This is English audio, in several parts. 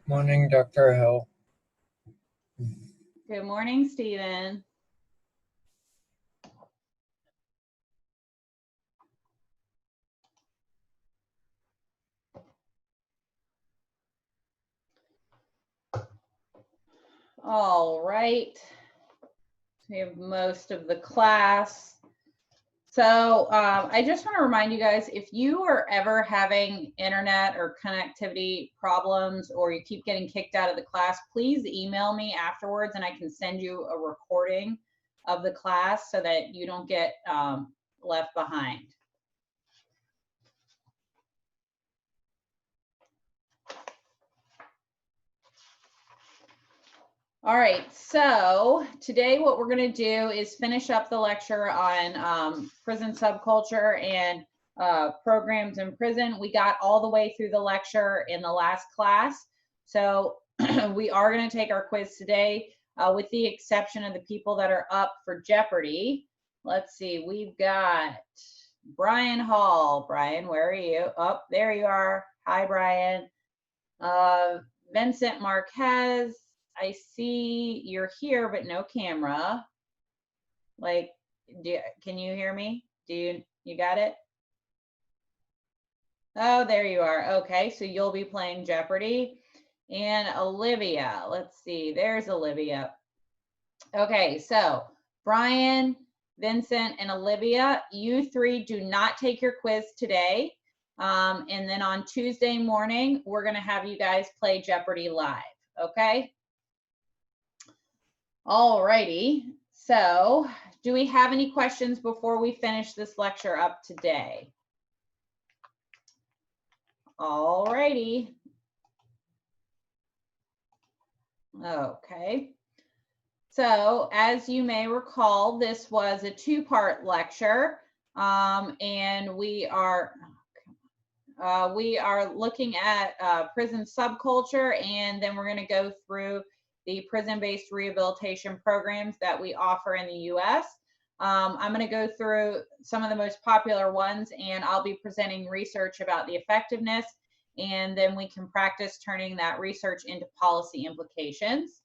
Morning, Dr. Hill. Good morning, Stephen. All right. We have most of the class. So I just want to remind you guys, if you are ever having internet or connectivity problems, or you keep getting kicked out of the class, please email me afterwards and I can send you a recording of the class so that you don't get left behind. All right, so today what we're going to do is finish up the lecture on prison subculture and programs in prison. We got all the way through the lecture in the last class, so we are going to take our quiz today, with the exception of the people that are up for Jeopardy. Let's see, we've got Brian Hall. Brian, where are you? Oh, there you are. Hi, Brian. Vincent Marquez. I see you're here, but no camera. Like, can you hear me? You got it? Oh, there you are. Okay, so you'll be playing Jeopardy. And Olivia, let's see, there's Olivia. Okay, so Brian, Vincent, and Olivia, you three do not take your quiz today. And then on Tuesday morning, we're gonna have you guys play Jeopardy live, okay? All righty, so do we have any questions before we finish this lecture up today? All righty. Okay. So as you may recall, this was a two-part lecture, and we are looking at prison subculture, and then we're going to go through the prison-based rehabilitation programs that we offer in the U.S. I'm going to go through some of the most popular ones, and I'll be presenting research about the effectiveness, and then we can practice turning that research into policy implications.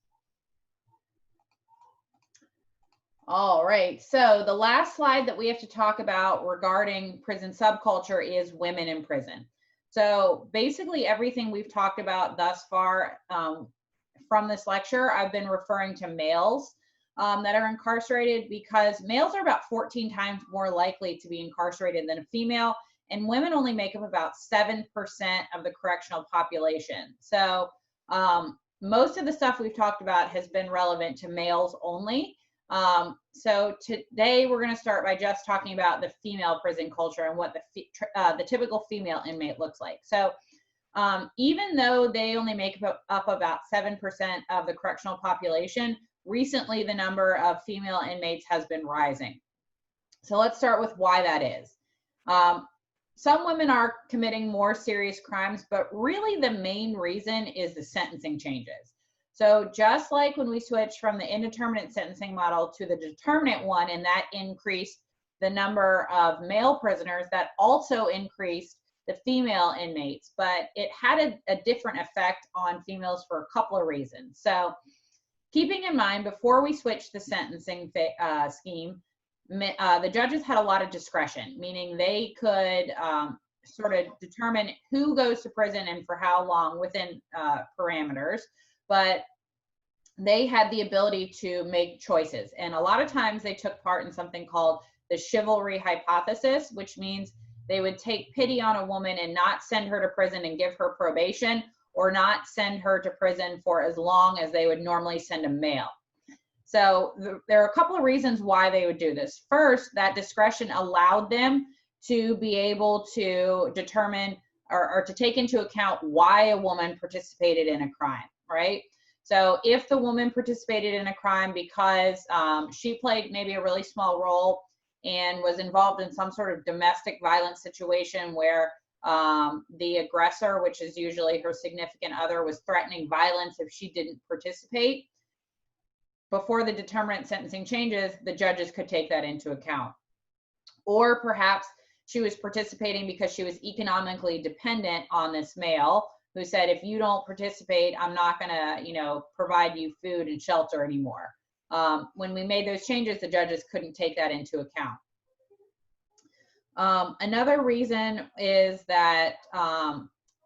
All right, so the last slide that we have to talk about regarding prison subculture is women in prison. So basically everything we've talked about thus far from this lecture, I've been referring to males that are incarcerated, because males are about 14 times more likely to be incarcerated than a female, and women only make up about 7% of the correctional population. So most of the stuff we've talked about has been relevant to males only. So today we're going to start by just talking about the female prison culture and what the typical female inmate looks like. So even though they only make up about 7% of the correctional population, recently the number of female inmates has been rising. So let's start with why that is. Some women are committing more serious crimes, but really the main reason is the sentencing changes. So just like when we switched from the indeterminate sentencing model to the determinate one, and that increased the number of male prisoners, that also increased the female inmates, but it had a different effect on females for a couple of reasons. So keeping in mind, before we switched the sentencing scheme, the judges had a lot of discretion, meaning they could sort of determine who goes to prison and for how long within parameters, but they had the ability to make choices. And a lot of times they took part in something called the chivalry hypothesis, which means they would take pity on a woman and not send her to prison and give her probation, or not send her to prison for as long as they would normally send a male. So there are a couple of reasons why they would do this. First, that discretion allowed them to be able to determine or to take into account why a woman participated in a crime, right? So if the woman participated in a crime because she played maybe a really small role and was involved in some sort of domestic violence situation where the aggressor, which is usually her significant other, was threatening violence if she didn't participate, before the determinate sentencing changes, the judges could take that into account. Or perhaps she was participating because she was economically dependent on this male, who said, if you don't participate, I'm not going to, you know, provide you food and shelter anymore. When we made those changes, the judges couldn't take that into account. Another reason is that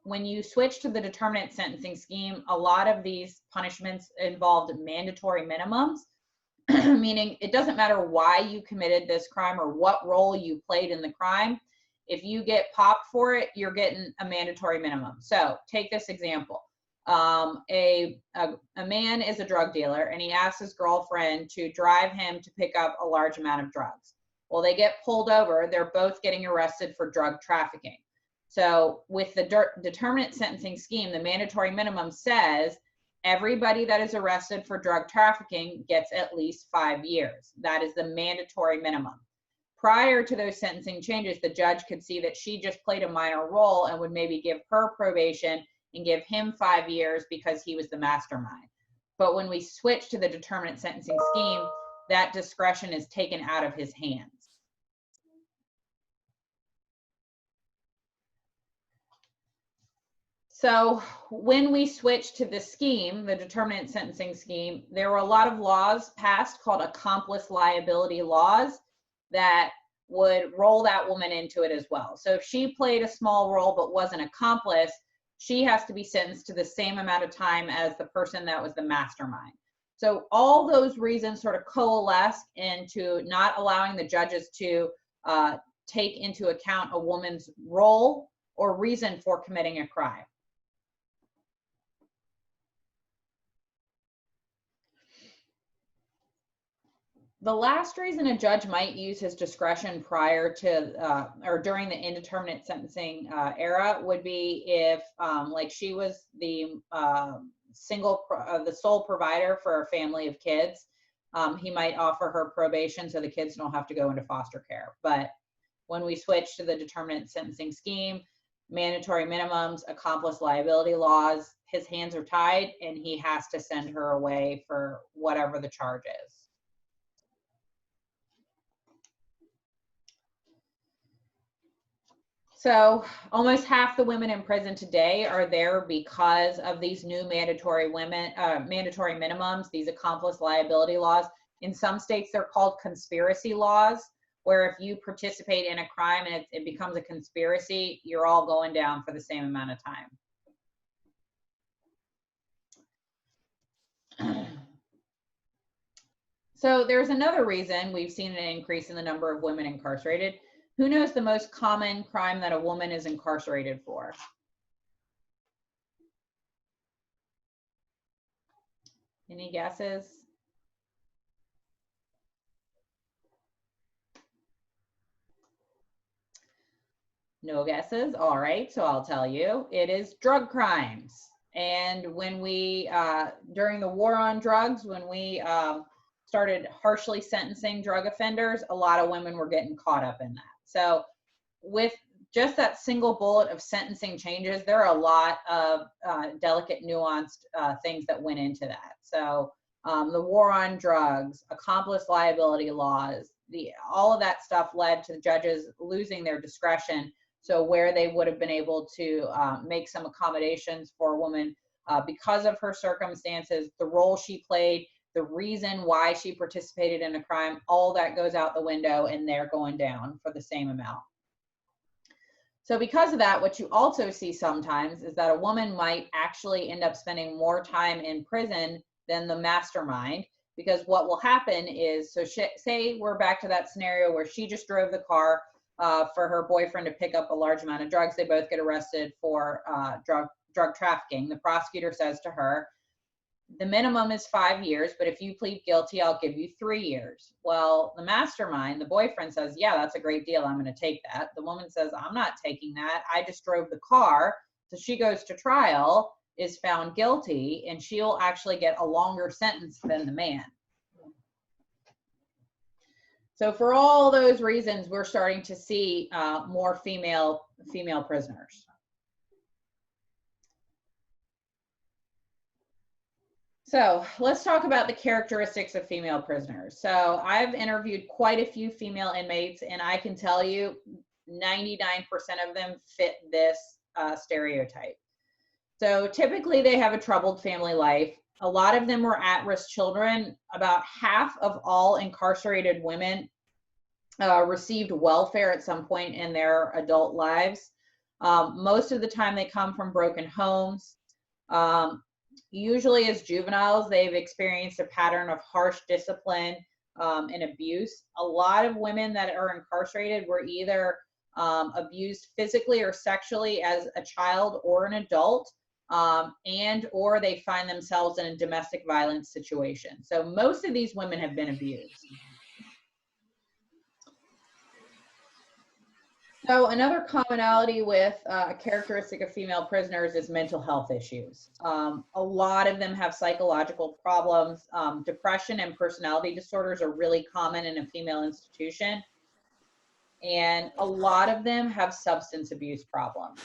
when you switch to the determinate sentencing scheme, a lot of these punishments involved mandatory minimums, meaning it doesn't matter why you committed this crime or what role you played in the crime. If you get popped for it, you're getting a mandatory minimum. So take this example. A man is a drug dealer and he asks his girlfriend to drive him to pick up a large amount of drugs. Well, they get pulled over. They're both getting arrested for drug trafficking. So with the determinate sentencing scheme, the mandatory minimum says everybody that is arrested for drug trafficking gets at least 5 years. That is the mandatory minimum. Prior to those sentencing changes, the judge could see that she just played a minor role and would maybe give her probation and give him 5 years because he was the mastermind. But when we switch to the determinate sentencing scheme, that discretion is taken out of his hands. So when we switched to this scheme, the determinate sentencing scheme, there were a lot of laws passed called accomplice liability laws that would roll that woman into it as well. So if she played a small role but was an accomplice, she has to be sentenced to the same amount of time as the person that was the mastermind. So all those reasons sort of coalesce into not allowing the judges to take into account a woman's role or reason for committing a crime. The last reason a judge might use his discretion prior to or during the indeterminate sentencing era would be if like she was the the sole provider for a family of kids. He might offer her probation so the kids don't have to go into foster care. But when we switch to the determinate sentencing scheme, mandatory minimums, accomplice liability laws, his hands are tied and he has to send her away for whatever the charge is. So almost half the women in prison today are there because of these new mandatory minimums, these accomplice liability laws. In some states, they're called conspiracy laws, where if you participate in a crime and it becomes a conspiracy, you're all going down for the same amount of time. So there's another reason we've seen an increase in the number of women incarcerated. Who knows the most common crime that a woman is incarcerated for? Any guesses? No guesses? All right, so I'll tell you. It is drug crimes. And when we, during the war on drugs, when we started harshly sentencing drug offenders, a lot of women were getting caught up in that. So with just that single bullet of sentencing changes, there are a lot of delicate, nuanced things that went into that. So the war on drugs, accomplice liability laws, all of that stuff led to the judges losing their discretion. So where they would have been able to make some accommodations for a woman because of her circumstances, the role she played, the reason why she participated in a crime, all that goes out the window and they're going down for the same amount. So because of that, what you also see sometimes is that a woman might actually end up spending more time in prison than the mastermind, because what will happen is, so say we're back to that scenario where she just drove the car for her boyfriend to pick up a large amount of drugs. They both get arrested for drug trafficking. The prosecutor says to her, the minimum is 5 years, but if you plead guilty, I'll give you 3 years. Well, the mastermind, the boyfriend says, yeah, that's a great deal. I'm going to take that. The woman says, I'm not taking that. I just drove the car. So she goes to trial, is found guilty, and she'll actually get a longer sentence than the man. So for all those reasons, we're starting to see more female prisoners. So let's talk about the characteristics of female prisoners. So I've interviewed quite a few female inmates, and I can tell you 99% of them fit this stereotype. So typically they have a troubled family life. A lot of them were at-risk children. About half of all incarcerated women received welfare at some point in their adult lives. Most of the time they come from broken homes. Usually as juveniles, they've experienced a pattern of harsh discipline and abuse. A lot of women that are incarcerated were either abused physically or sexually as a child or an adult, and or they find themselves in a domestic violence situation. So most of these women have been abused. So another commonality with a characteristic of female prisoners is mental health issues. A lot of them have psychological problems. Depression and personality disorders are really common in a female institution. And a lot of them have substance abuse problems.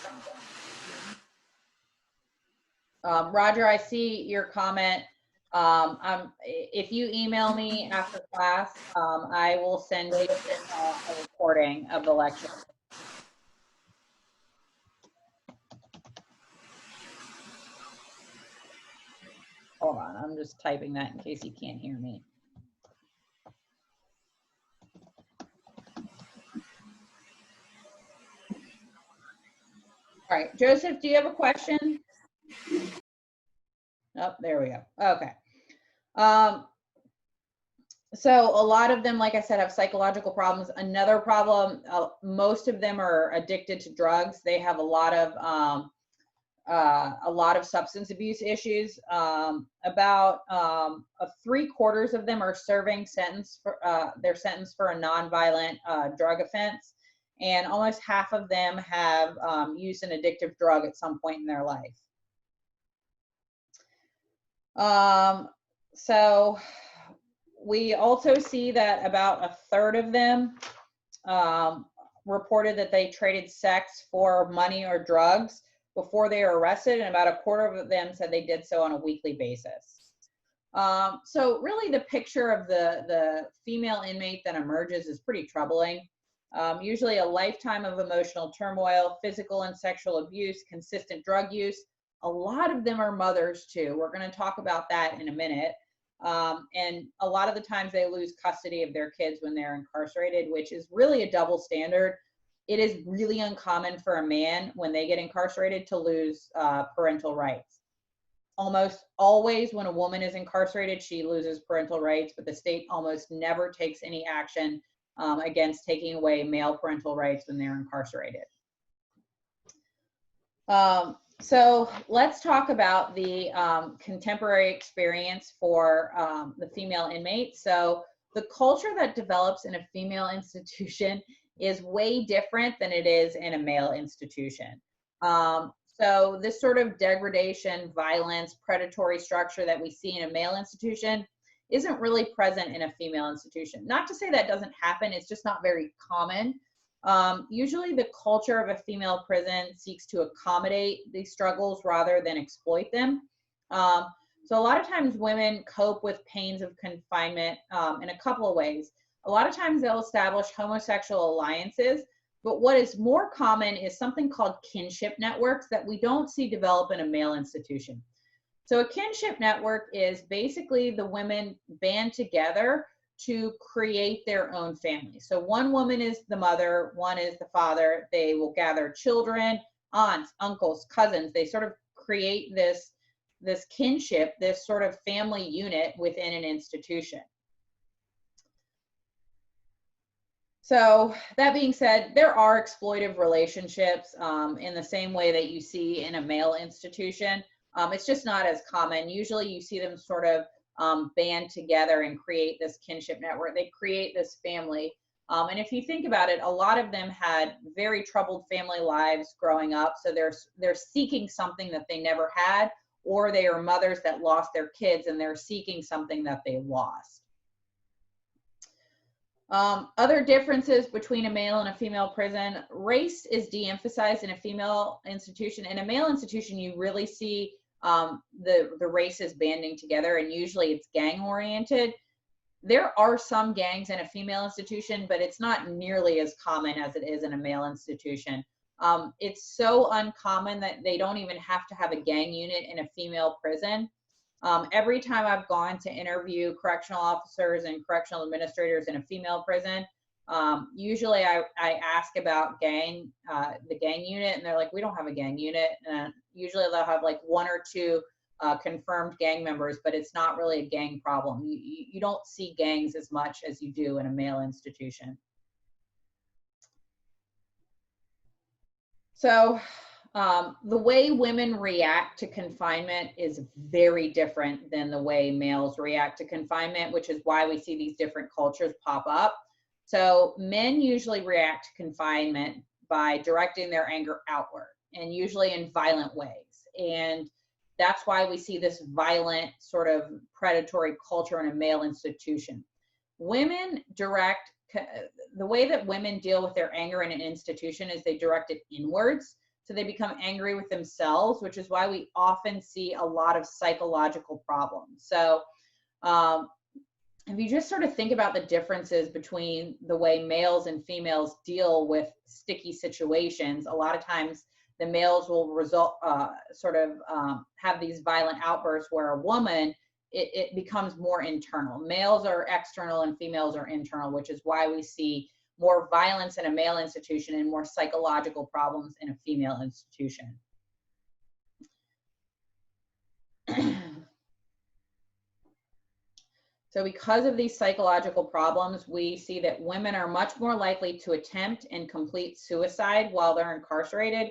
Roger, I see your comment. If you email me after class, I will send you a recording of the lecture. Hold on, I'm just typing that in case you can't hear me. All right, Joseph, do you have a question? Oh, there we go. Okay. So a lot of them, like I said, have psychological problems. Another problem, most of them are addicted to drugs. They have a lot of substance abuse issues. About 3/4 of them are serving their sentence for a nonviolent drug offense, and almost half of them have used an addictive drug at some point in their life. So we also see that about 1/3 of them reported that they traded sex for money or drugs before they were arrested, and about 1/4 of them said they did so on a weekly basis. So really the picture of the female inmate that emerges is pretty troubling. Usually a lifetime of emotional turmoil, physical and sexual abuse, consistent drug use. A lot of them are mothers too. We're going to talk about that in a minute. And a lot of the times they lose custody of their kids when they're incarcerated, which is really a double standard. It is really uncommon for a man when they get incarcerated to lose parental rights. Almost always when a woman is incarcerated, she loses parental rights, but the state almost never takes any action against taking away male parental rights when they're incarcerated. So let's talk about the contemporary experience for the female inmates. So the culture that develops in a female institution is way different than it is in a male institution. So this sort of degradation, violence, predatory structure that we see in a male institution isn't really present in a female institution. Not to say that doesn't happen, it's just not very common. Usually the culture of a female prison seeks to accommodate these struggles rather than exploit them. So a lot of times women cope with pains of confinement in a couple of ways. A lot of times they'll establish homosexual alliances, but what is more common is something called kinship networks that we don't see develop in a male institution. So a kinship network is basically the women band together to create their own family. So one woman is the mother, one is the father. They will gather children, aunts, uncles, cousins. They sort of create this kinship, this sort of family unit within an institution. So that being said, there are exploitive relationships in the same way that you see in a male institution. It's just not as common. Usually you see them sort of band together and create this kinship network. They create this family. And if you think about it, a lot of them had very troubled family lives growing up. So they're seeking something that they never had, or they are mothers that lost their kids and they're seeking something that they lost. Other differences between a male and a female prison: race is de-emphasized in a female institution. In a male institution, you really see the races banding together, and usually it's gang oriented. There are some gangs in a female institution, but it's not nearly as common as it is in a male institution. It's so uncommon that they don't even have to have a gang unit in a female prison. Every time I've gone to interview correctional officers and correctional administrators in a female prison, usually I ask about the gang unit, and they're like, we don't have a gang unit. And usually they'll have like one or two confirmed gang members, but it's not really a gang problem. You don't see gangs as much as you do in a male institution. So the way women react to confinement is very different than the way males react to confinement, which is why we see these different cultures pop up. So men usually react to confinement by directing their anger outward, and usually in violent ways. And that's why we see this violent sort of predatory culture in a male institution. Women direct, the way that women deal with their anger in an institution is they direct it inwards. So they become angry with themselves, which is why we often see a lot of psychological problems. So if you just sort of think about the differences between the way males and females deal with sticky situations, a lot of times the males will have these violent outbursts, where a woman, it becomes more internal. Males are external and females are internal, which is why we see more violence in a male institution and more psychological problems in a female institution. So because of these psychological problems, we see that women are much more likely to attempt and complete suicide while they're incarcerated.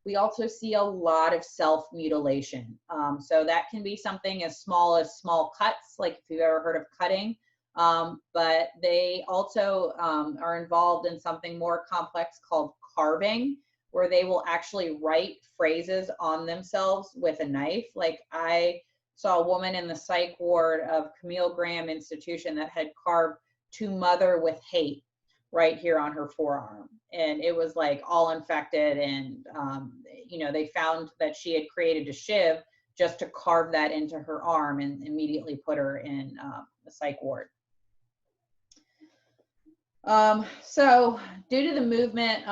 We also see a lot of self-mutilation. So that can be something as small cuts, like if you've ever heard of cutting, but they also are involved in something more complex called carving, where they will actually write phrases on themselves with a knife. Like I saw a woman in the psych ward of Camille Graham Institution that had carved "To Mother with Hate" right here on her forearm. And it was like all infected. And, they found that she had created a shiv just to carve that into her arm and immediately put her in the psych ward. So due to the movement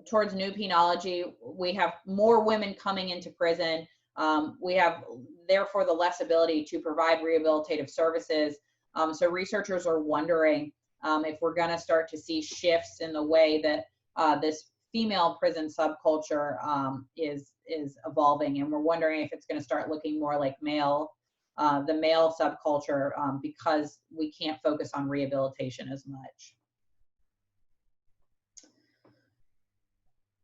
towards new penology, we have more women coming into prison. We have, therefore, the less ability to provide rehabilitative services. So researchers are wondering if we're going to start to see shifts in the way that this female prison subculture is evolving, and we're wondering if it's going to start looking more like the male subculture because we can't focus on rehabilitation as much.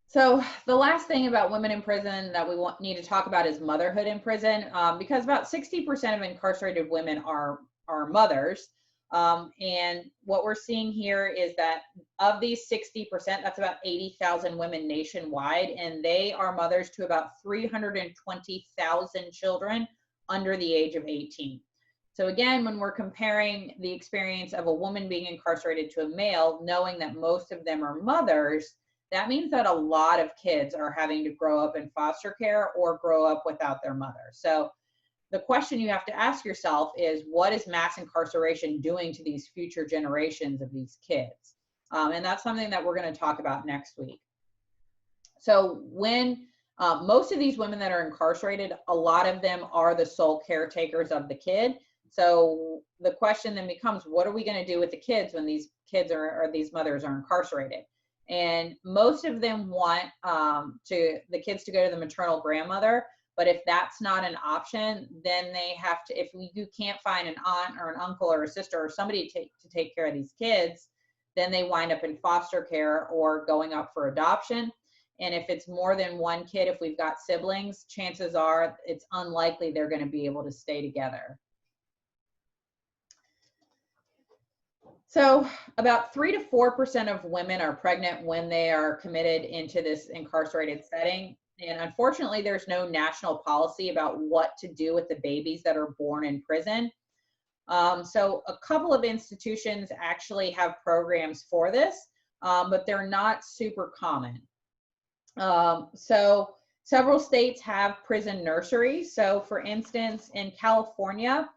So the last thing about women in prison that we need to talk about is motherhood in prison, because about 60% of incarcerated women are mothers. And what we're seeing here is that of these 60%, that's about 80,000 women nationwide, and they are mothers to about 320,000 children under the age of 18. So again, when we're comparing the experience of a woman being incarcerated to a male, knowing that most of them are mothers, that means that a lot of kids are having to grow up in foster care or grow up without their mother. So the question you have to ask yourself is, what is mass incarceration doing to these future generations of these kids? And that's something that we're going to talk about next week. So when most of these women that are incarcerated, a lot of them are the sole caretakers of the kid. So the question then becomes, what are we going to do with the kids when these kids or these mothers are incarcerated? And most of them want the kids to go to the maternal grandmother. But if that's not an option, then they have to, if you can't find an aunt or an uncle or a sister or somebody to take care of these kids, then they wind up in foster care or going up for adoption. And if it's more than one kid, if we've got siblings, chances are it's unlikely they're going to be able to stay together. So about 3 to 4% of women are pregnant when they are committed into this incarcerated setting. And unfortunately, there's no national policy about what to do with the babies that are born in prison. So a couple of institutions actually have programs for this, but they're not super common. So several states have prison nurseries. So for instance, in California,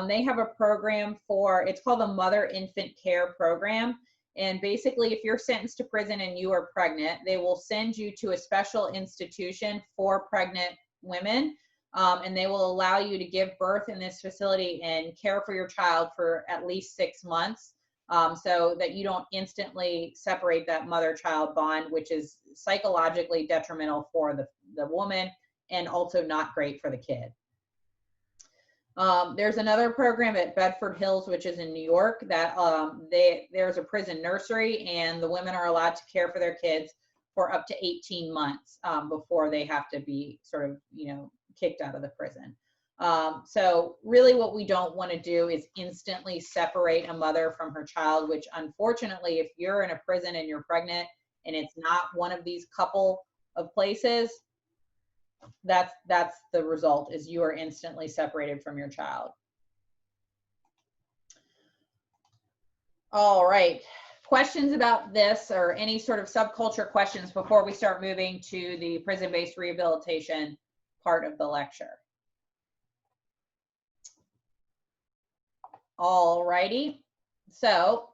they have a program it's called the Mother Infant Care Program. And basically, if you're sentenced to prison and you are pregnant, they will send you to a special institution for pregnant women. And they will allow you to give birth in this facility and care for your child for at least 6 months, so that you don't instantly separate that mother-child bond, which is psychologically detrimental for the woman and also not great for the kid. There's another program at Bedford Hills, which is in New York, that there's a prison nursery, and the women are allowed to care for their kids for up to 18 months before they have to be sort of, kicked out of the prison. So really what we don't want to do is instantly separate a mother from her child, which unfortunately, if you're in a prison and you're pregnant and it's not one of these couple of places, that's the result, is you are instantly separated from your child. All right, questions about this or any sort of subculture questions before we start moving to the prison-based rehabilitation part of the lecture? All righty, so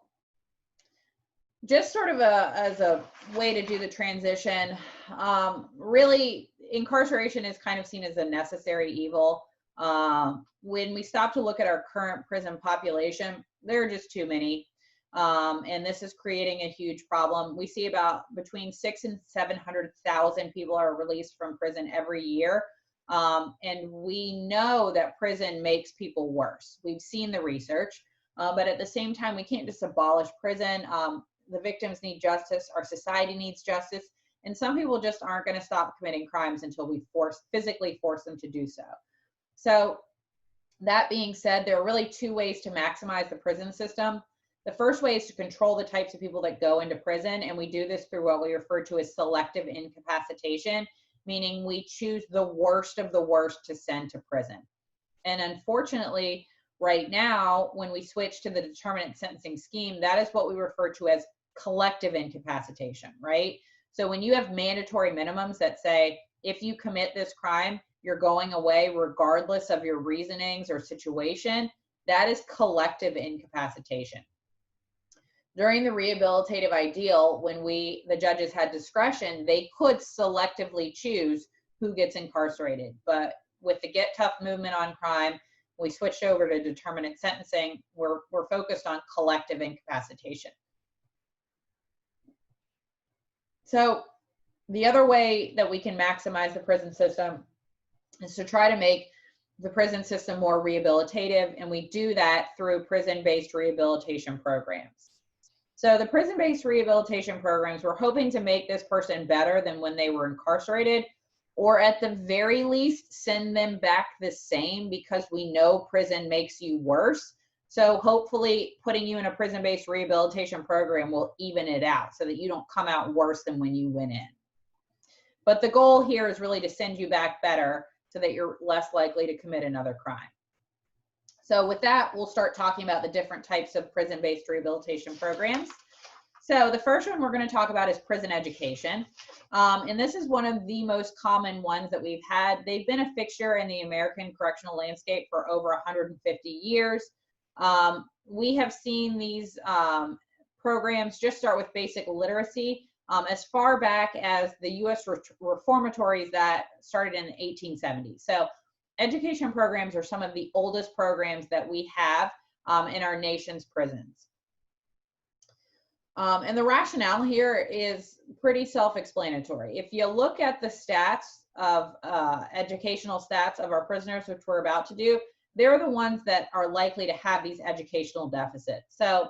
just sort of as a way to do the transition, really incarceration is kind of seen as a necessary evil. When we stop to look at our current prison population, there are just too many. And this is creating a huge problem. We see about between 600,000 and 700,000 people are released from prison every year. And we know that prison makes people worse. We've seen the research, but at the same time, we can't just abolish prison. The victims need justice. Our society needs justice. And some people just aren't going to stop committing crimes until we physically force them to do so. So that being said, there are really two ways to maximize the prison system. The first way is to control the types of people that go into prison. And we do this through what we refer to as selective incapacitation, meaning we choose the worst of the worst to send to prison. And unfortunately, right now, when we switch to the determinate sentencing scheme, that is what we refer to as collective incapacitation, right? So when you have mandatory minimums that say, if you commit this crime, you're going away regardless of your reasonings or situation, that is collective incapacitation. During the rehabilitative ideal, when the judges had discretion, they could selectively choose who gets incarcerated. But with the Get Tough movement on crime, we switched over to determinate sentencing. We're focused on collective incapacitation. So the other way that we can maximize the prison system is to try to make the prison system more rehabilitative, and we do that through prison-based rehabilitation programs. So the prison-based rehabilitation programs, we're hoping to make this person better than when they were incarcerated, or at the very least, send them back the same, because we know prison makes you worse. So hopefully putting you in a prison-based rehabilitation program will even it out so that you don't come out worse than when you went in. But the goal here is really to send you back better so that you're less likely to commit another crime. So with that, we'll start talking about the different types of prison-based rehabilitation programs. So the first one we're going to talk about is prison education. And this is one of the most common ones that we've had. They've been a fixture in the American correctional landscape for over 150 years. We have seen these programs just start with basic literacy as far back as the U.S. reformatories that started in the 1870s. So education programs are some of the oldest programs that we have in our nation's prisons. And the rationale here is pretty self-explanatory. If you look at the stats of educational stats of our prisoners, which we're about to do, they're the ones that are likely to have these educational deficits. So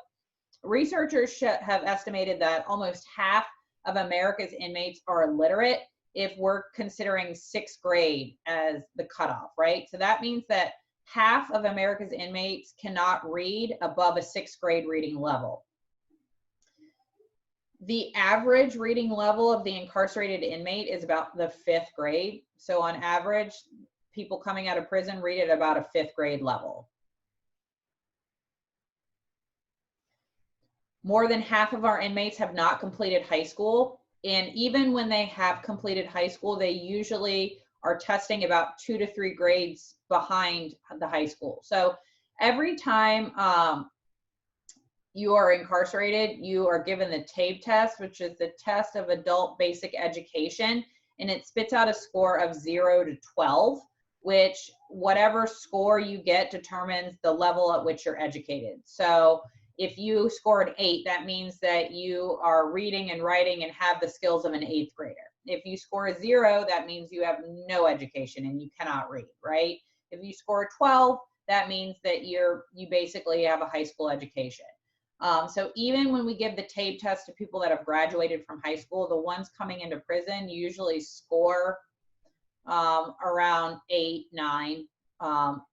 researchers have estimated that almost half of America's inmates are illiterate if we're considering 6th grade as the cutoff, right? So that means that half of America's inmates cannot read above a 6th grade reading level. The average reading level of the incarcerated inmate is about the 5th grade. So on average, people coming out of prison read at about a 5th grade level. More than half of our inmates have not completed high school. And even when they have completed high school, they usually are testing about 2 to 3 grades behind the high school. So every time you are incarcerated, you are given the TABE test, which is the test of adult basic education, and it spits out a score of 0 to 12, which whatever score you get determines the level at which you're educated. So if you scored 8, that means that you are reading and writing and have the skills of an 8th grader. If you score a 0, that means you have no education and you cannot read, right? If you score a 12, that means that you basically have a high school education. So even when we give the TABE test to people that have graduated from high school, the ones coming into prison usually score around 8, 9.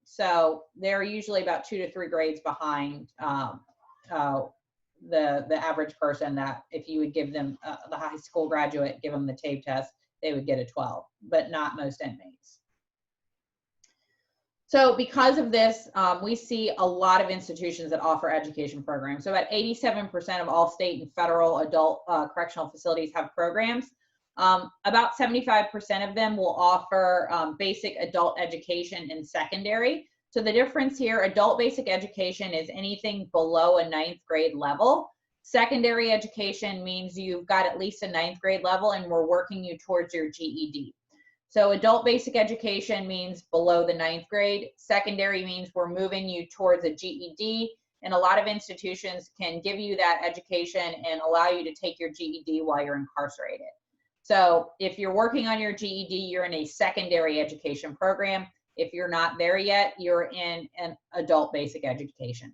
So they're usually about 2 to 3 grades behind the average person, that if you would give them the high school graduate, give them the TABE test, they would get a 12, but not most inmates. So because of this, we see a lot of institutions that offer education programs. So about 87% of all state and federal adult correctional facilities have programs. About 75% of them will offer basic adult education in secondary. So the difference here, adult basic education is anything below a 9th grade level. Secondary education means you've got at least a 9th grade level and we're working you towards your GED. So adult basic education means below the 9th grade. Secondary means we're moving you towards a GED, and a lot of institutions can give you that education and allow you to take your GED while you're incarcerated. So if you're working on your GED, you're in a secondary education program. If you're not there yet, you're in an adult basic education.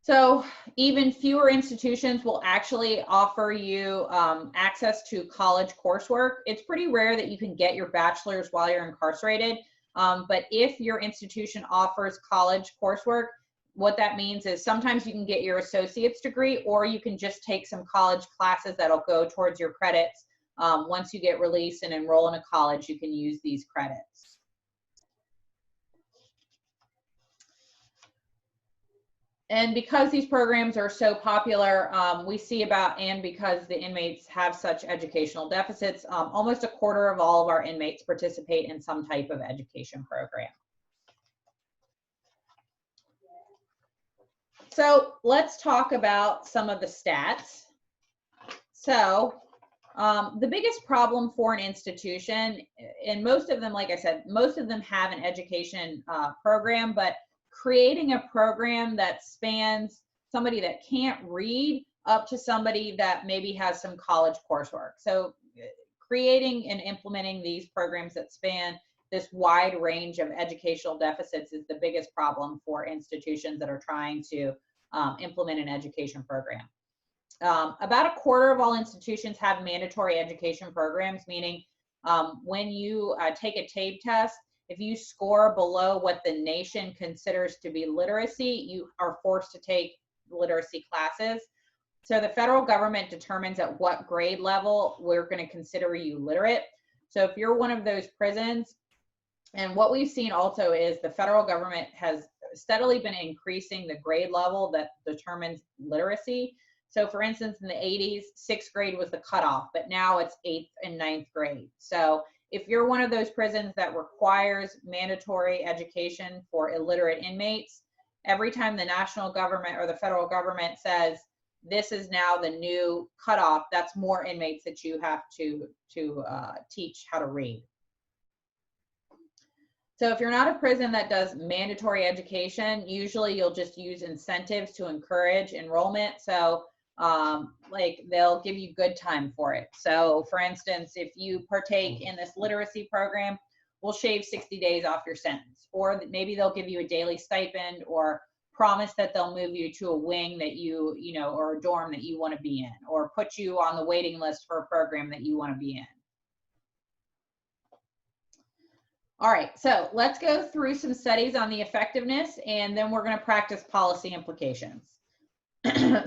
So even fewer institutions will actually offer you access to college coursework. It's pretty rare that you can get your bachelor's while you're incarcerated. But if your institution offers college coursework, what that means is sometimes you can get your associate's degree, or you can just take some college classes that'll go towards your credits. Once you get released and enroll in a college, you can use these credits. And because these programs are so popular, we see and because the inmates have such educational deficits, almost a quarter of all of our inmates participate in some type of education program. So let's talk about some of the stats. So the biggest problem for an institution, and most of them, like I said, most of them have an education program, but creating a program that spans somebody that can't read up to somebody that maybe has some college coursework. So creating and implementing these programs that span this wide range of educational deficits is the biggest problem for institutions that are trying to implement an education program. About a quarter of all institutions have mandatory education programs, meaning when you take a TABE test, if you score below what the nation considers to be literacy, you are forced to take literacy classes. So the federal government determines at what grade level we're going to consider you literate. So if you're one of those prisons, and what we've seen also is the federal government has steadily been increasing the grade level that determines literacy. So for instance, in the 80s, 6th grade was the cutoff, but now it's 8th and 9th grade. So if you're one of those prisons that requires mandatory education for illiterate inmates, every time the national government or the federal government says, this is now the new cutoff, that's more inmates that you have to teach how to read. So if you're not a prison that does mandatory education, usually you'll just use incentives to encourage enrollment. So like they'll give you good time for it. So for instance, if you partake in this literacy program, we'll shave 60 days off your sentence, or maybe they'll give you a daily stipend, or promise that they'll move you to a wing that you know, or a dorm that you want to be in, or put you on the waiting list for a program that you want to be in. All right, so let's go through some studies on the effectiveness, and then we're going to practice policy implications.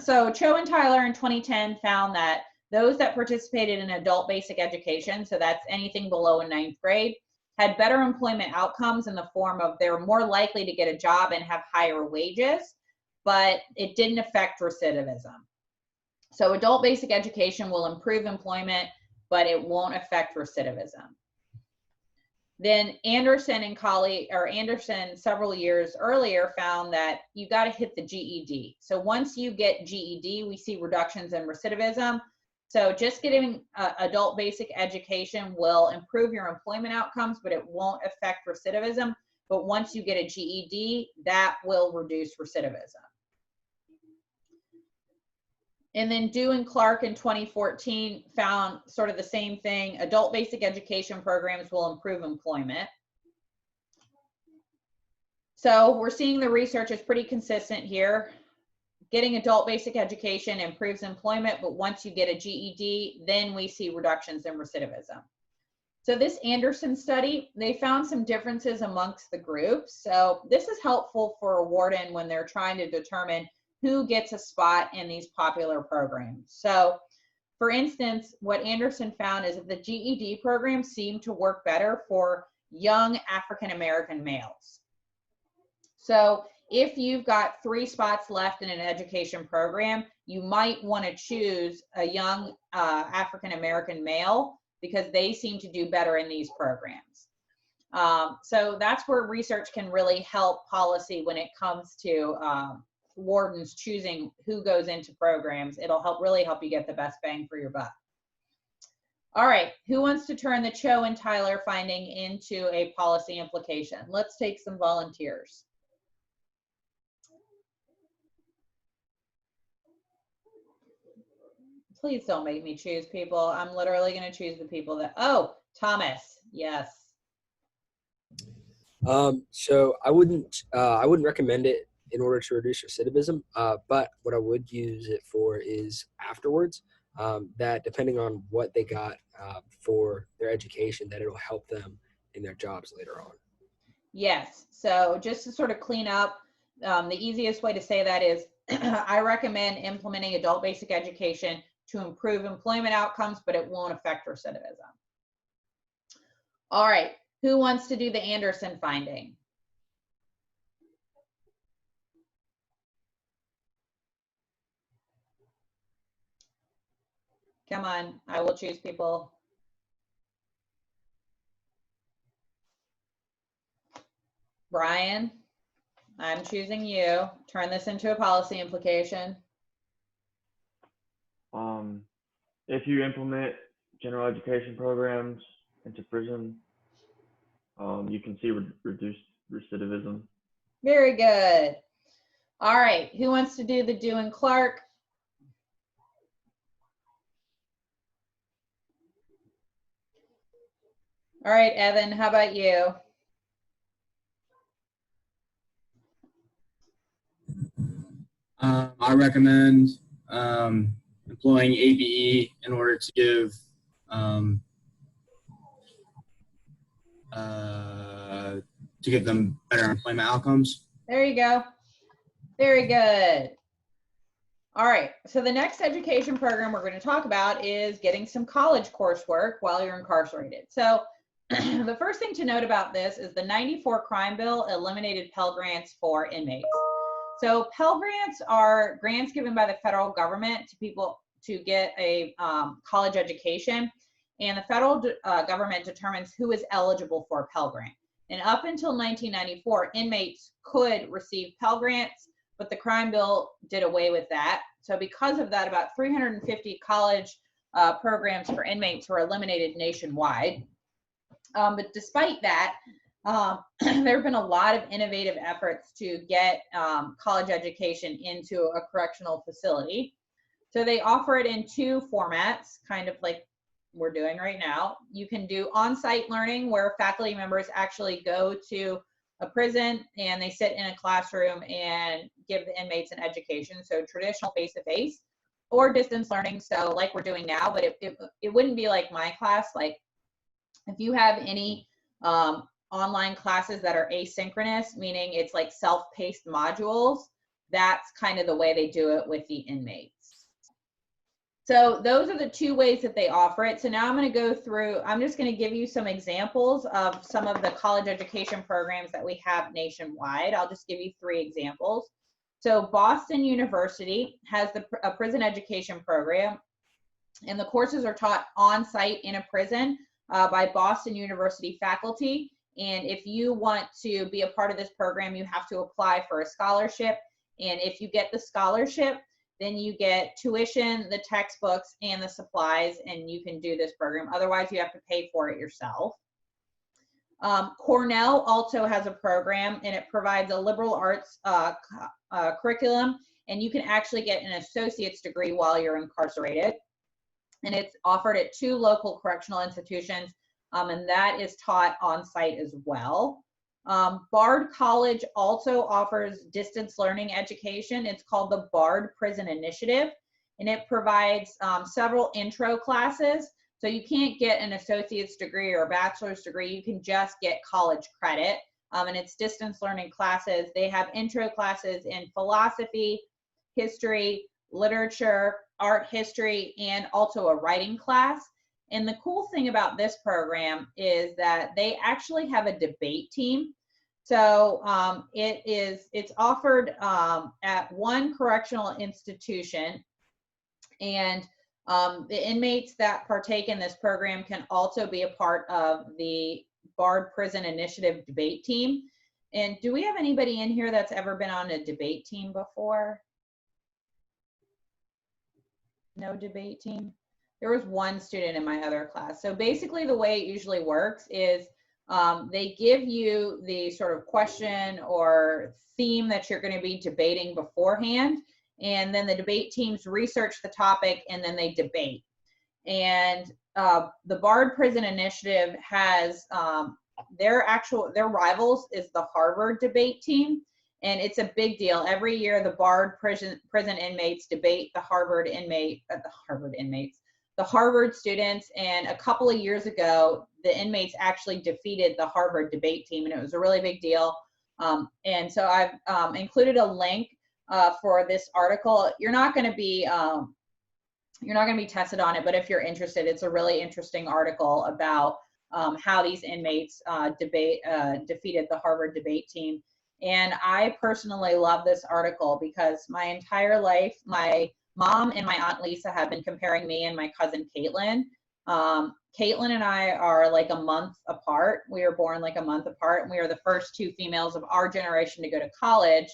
So Cho and Tyler in 2010 found that those that participated in adult basic education, so that's anything below a 9th grade, had better employment outcomes in the form of they're more likely to get a job and have higher wages, but it didn't affect recidivism. So adult basic education will improve employment, but it won't affect recidivism. Then Anderson and colleague, or Anderson several years earlier found that you got to hit the GED. So once you get GED, we see reductions in recidivism. So just getting adult basic education will improve your employment outcomes, but it won't affect recidivism. But once you get a GED, that will reduce recidivism. And then Dew and Clark in 2014 found sort of the same thing. Adult basic education programs will improve employment. So we're seeing the research is pretty consistent here. Getting adult basic education improves employment, but once you get a GED, then we see reductions in recidivism. So this Anderson study, they found some differences amongst the groups. So this is helpful for a warden when they're trying to determine who gets a spot in these popular programs. So for instance, what Anderson found is that the GED program seemed to work better for young African-American males. So if you've got 3 spots left in an education program, you might want to choose a young African-American male because they seem to do better in these programs. So that's where research can really help policy when it comes to wardens choosing who goes into programs. It'll really help you get the best bang for your buck. All right, who wants to turn the Cho and Tyler finding into a policy implication? Let's take some volunteers. Please don't make me choose people. I'm literally going to choose the people that, oh, Thomas, yes. So I wouldn't recommend it in order to reduce recidivism, but what I would use it for is afterwards, that depending on what they got for their education, that it'll help them in their jobs later on. Yes, so just to sort of clean up, the easiest way to say that is I recommend implementing adult basic education to improve employment outcomes, but it won't affect recidivism. All right, who wants to do the Anderson finding? Come on, I will choose people. Brian, I'm choosing you. Turn this into a policy implication. If you implement general education programs into prison, you can see reduced recidivism. Very good. All right, who wants to do the Dew and Clark? All right, Evan, how about you? I recommend employing ABE in order to give them better employment outcomes. There you go. Very good. All right, so the next education program we're going to talk about is getting some college coursework while you're incarcerated. So the first thing to note about this is the 94 crime bill eliminated Pell Grants for inmates. So Pell Grants are grants given by the federal government to people to get a college education, and the federal government determines who is eligible for a Pell Grant. And up until 1994, inmates could receive Pell Grants, but the crime bill did away with that. So because of that, about 350 college programs for inmates were eliminated nationwide. But despite that, there have been a lot of innovative efforts to get college education into a correctional facility. So they offer it in 2 formats, kind of like we're doing right now. You can do on-site learning where faculty members actually go to a prison and they sit in a classroom and give the inmates an education. So traditional face-to-face, or distance learning, so like we're doing now, but it wouldn't be like my class. Like if you have any online classes that are asynchronous, meaning it's like self-paced modules, that's kind of the way they do it with the inmates. So those are the 2 ways that they offer it. So now I'm going to go through, I'm just going to give you some examples of some of the college education programs that we have nationwide. I'll just give you 3 examples. So Boston University has a prison education program, and the courses are taught on site in a prison, by Boston University faculty. And if you want to be a part of this program, you have to apply for a scholarship. And if you get the scholarship, then you get tuition, the textbooks, and the supplies, and you can do this program. Otherwise, you have to pay for it yourself. Cornell also has a program, and it provides a liberal arts curriculum, and you can actually get an associate's degree while you're incarcerated. And it's offered at 2 local correctional institutions, and that is taught on site as well. Bard College also offers distance learning education. It's called the Bard Prison Initiative, and it provides several intro classes. So you can't get an associate's degree or a bachelor's degree, you can just get college credit, and it's distance learning classes. They have intro classes in philosophy, history, literature, art history, and also a writing class. And the cool thing about this program is that they actually have a debate team. So it's offered at 1 correctional institution, and the inmates that partake in this program can also be a part of the Bard Prison Initiative debate team. And do we have anybody in here that's ever been on a debate team before? No debate team? There was 1 student in my other class. So basically the way it usually works is they give you the sort of question or theme that you're going to be debating beforehand, and then the debate teams research the topic and then they debate. And the Bard Prison Initiative has their rivals is the Harvard debate team, and it's a big deal. Every year the Bard prison inmates debate the Harvard students, and a couple of years ago the inmates actually defeated the Harvard debate team, and it was a really big deal. And so I've included a link for this article. You're not going to be tested on it, but if you're interested, it's a really interesting article about how these inmates defeated the Harvard debate team. And I personally love this article because my entire life, my mom and my Aunt Lisa have been comparing me and my cousin Caitlin. Caitlin and I are like a month apart. We were born like a month apart, and we are the first 2 females of our generation to go to college.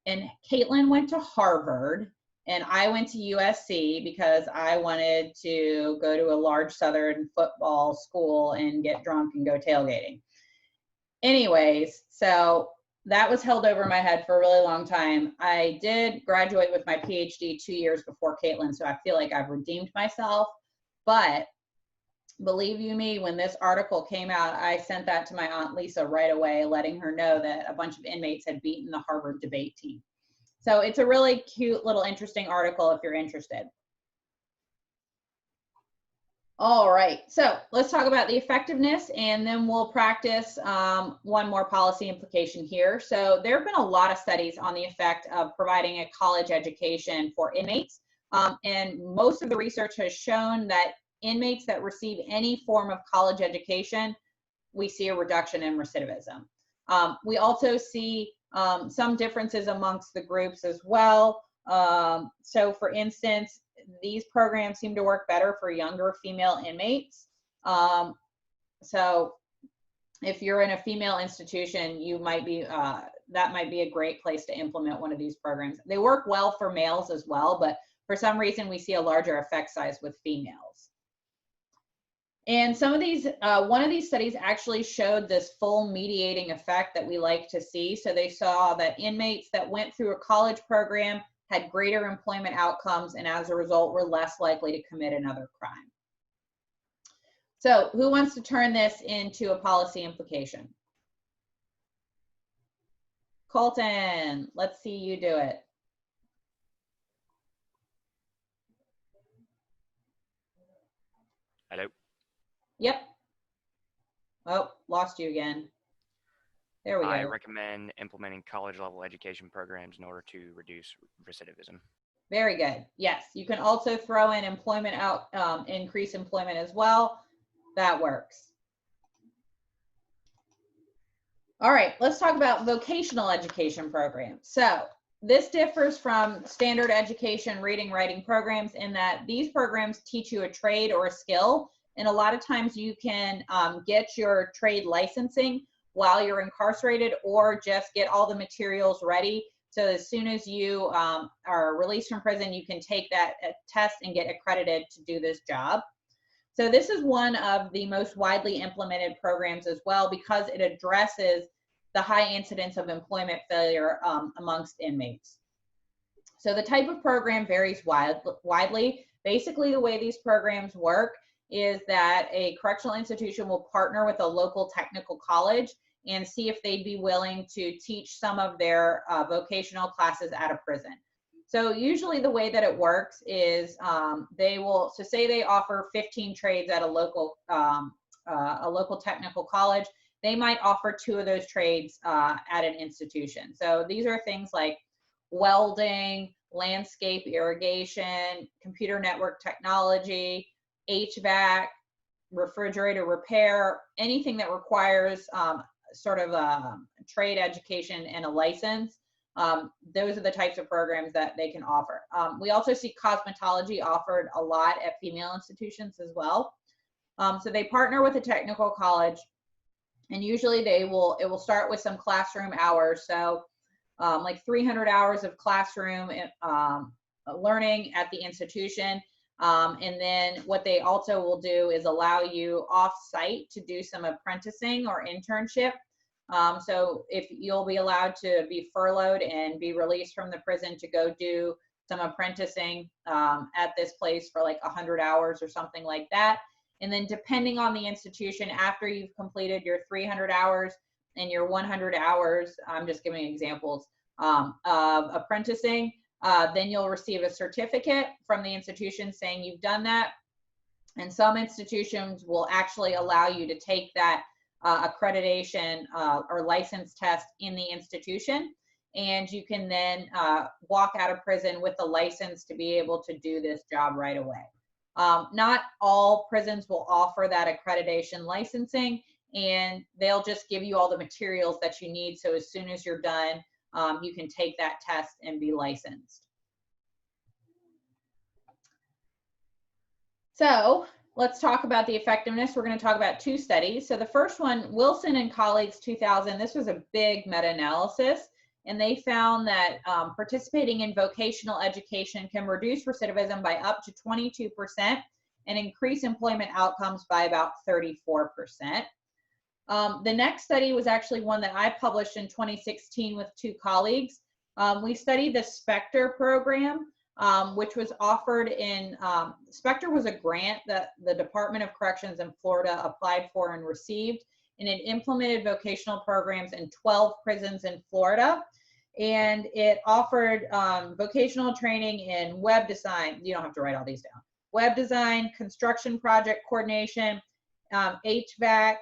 And Caitlin went to Harvard, and I went to USC because I wanted to go to a large Southern football school and get drunk and go tailgating. Anyways, so that was held over my head for a really long time. I did graduate with my PhD 2 years before Caitlin, so I feel like I've redeemed myself. But believe you me, when this article came out, I sent that to my Aunt Lisa right away, letting her know that a bunch of inmates had beaten the Harvard debate team. So it's a really cute little interesting article if you're interested. All right, so let's talk about the effectiveness, and then we'll practice one more policy implication here. So there have been a lot of studies on the effect of providing a college education for inmates, and most of the research has shown that inmates that receive any form of college education, we see a reduction in recidivism. We also see some differences amongst the groups as well. So for instance, these programs seem to work better for younger female inmates. So if you're in a female institution, you might be, that might be a great place to implement one of these programs. They work well for males as well, but for some reason we see a larger effect size with females. And some of these, one of these studies actually showed this full mediating effect that we like to see. So they saw that inmates that went through a college program had greater employment outcomes, and as a result were less likely to commit another crime. So who wants to turn this into a policy implication? Colton, let's see you do it. Hello. Yep. Oh, lost you again. There we go. I recommend implementing college-level education programs in order to reduce recidivism. Very good. Yes, you can also throw in employment increase employment as well. That works. All right, let's talk about vocational education programs. So this differs from standard education reading, writing programs in that these programs teach you a trade or a skill, And a lot of times you can get your trade licensing while you're incarcerated, or just get all the materials ready. So as soon as you are released from prison, you can take that test and get accredited to do this job. So this is one of the most widely implemented programs as well, because it addresses the high incidence of employment failure amongst inmates. So the type of program varies widely. Basically, the way these programs work is that a correctional institution will partner with a local technical college and see if they'd be willing to teach some of their vocational classes at a prison. So usually the way that it works is they will, so say they offer 15 trades at a local technical college, they might offer 2 of those trades at an institution. So these are things like welding, landscape irrigation, computer network technology, HVAC, refrigerator repair, anything that requires sort of a trade education and a license. Those are the types of programs that they can offer. We also see cosmetology offered a lot at female institutions as well. So they partner with a technical college, and usually it will start with some classroom hours. So like 300 hours of classroom learning at the institution. And then what they also will do is allow you off-site to do some apprenticing or internship. So if you'll be allowed to be furloughed and be released from the prison to go do some apprenticing at this place for like 100 hours or something like that. And then depending on the institution, after you've completed your 300 hours and your 100 hours, I'm just giving examples of apprenticing, then you'll receive a certificate from the institution saying you've done that. And some institutions will actually allow you to take that accreditation or license test in the institution, and you can then walk out of prison with a license to be able to do this job right away. Not all prisons will offer that accreditation licensing, and they'll just give you all the materials that you need, so as soon as you're done, you can take that test and be licensed. So let's talk about the effectiveness. We're going to talk about 2 studies. So the first one, Wilson and colleagues 2000, this was a big meta-analysis, and they found that participating in vocational education can reduce recidivism by up to 22% and increase employment outcomes by about 34%. The next study was actually one that I published in 2016 with 2 colleagues. We studied the Spectre program, which was offered in, Spectre was a grant that the Department of Corrections in Florida applied for and received, and it implemented vocational programs in 12 prisons in Florida. And it offered vocational training in web design. You don't have to write all these down. Web design, construction project coordination, HVAC,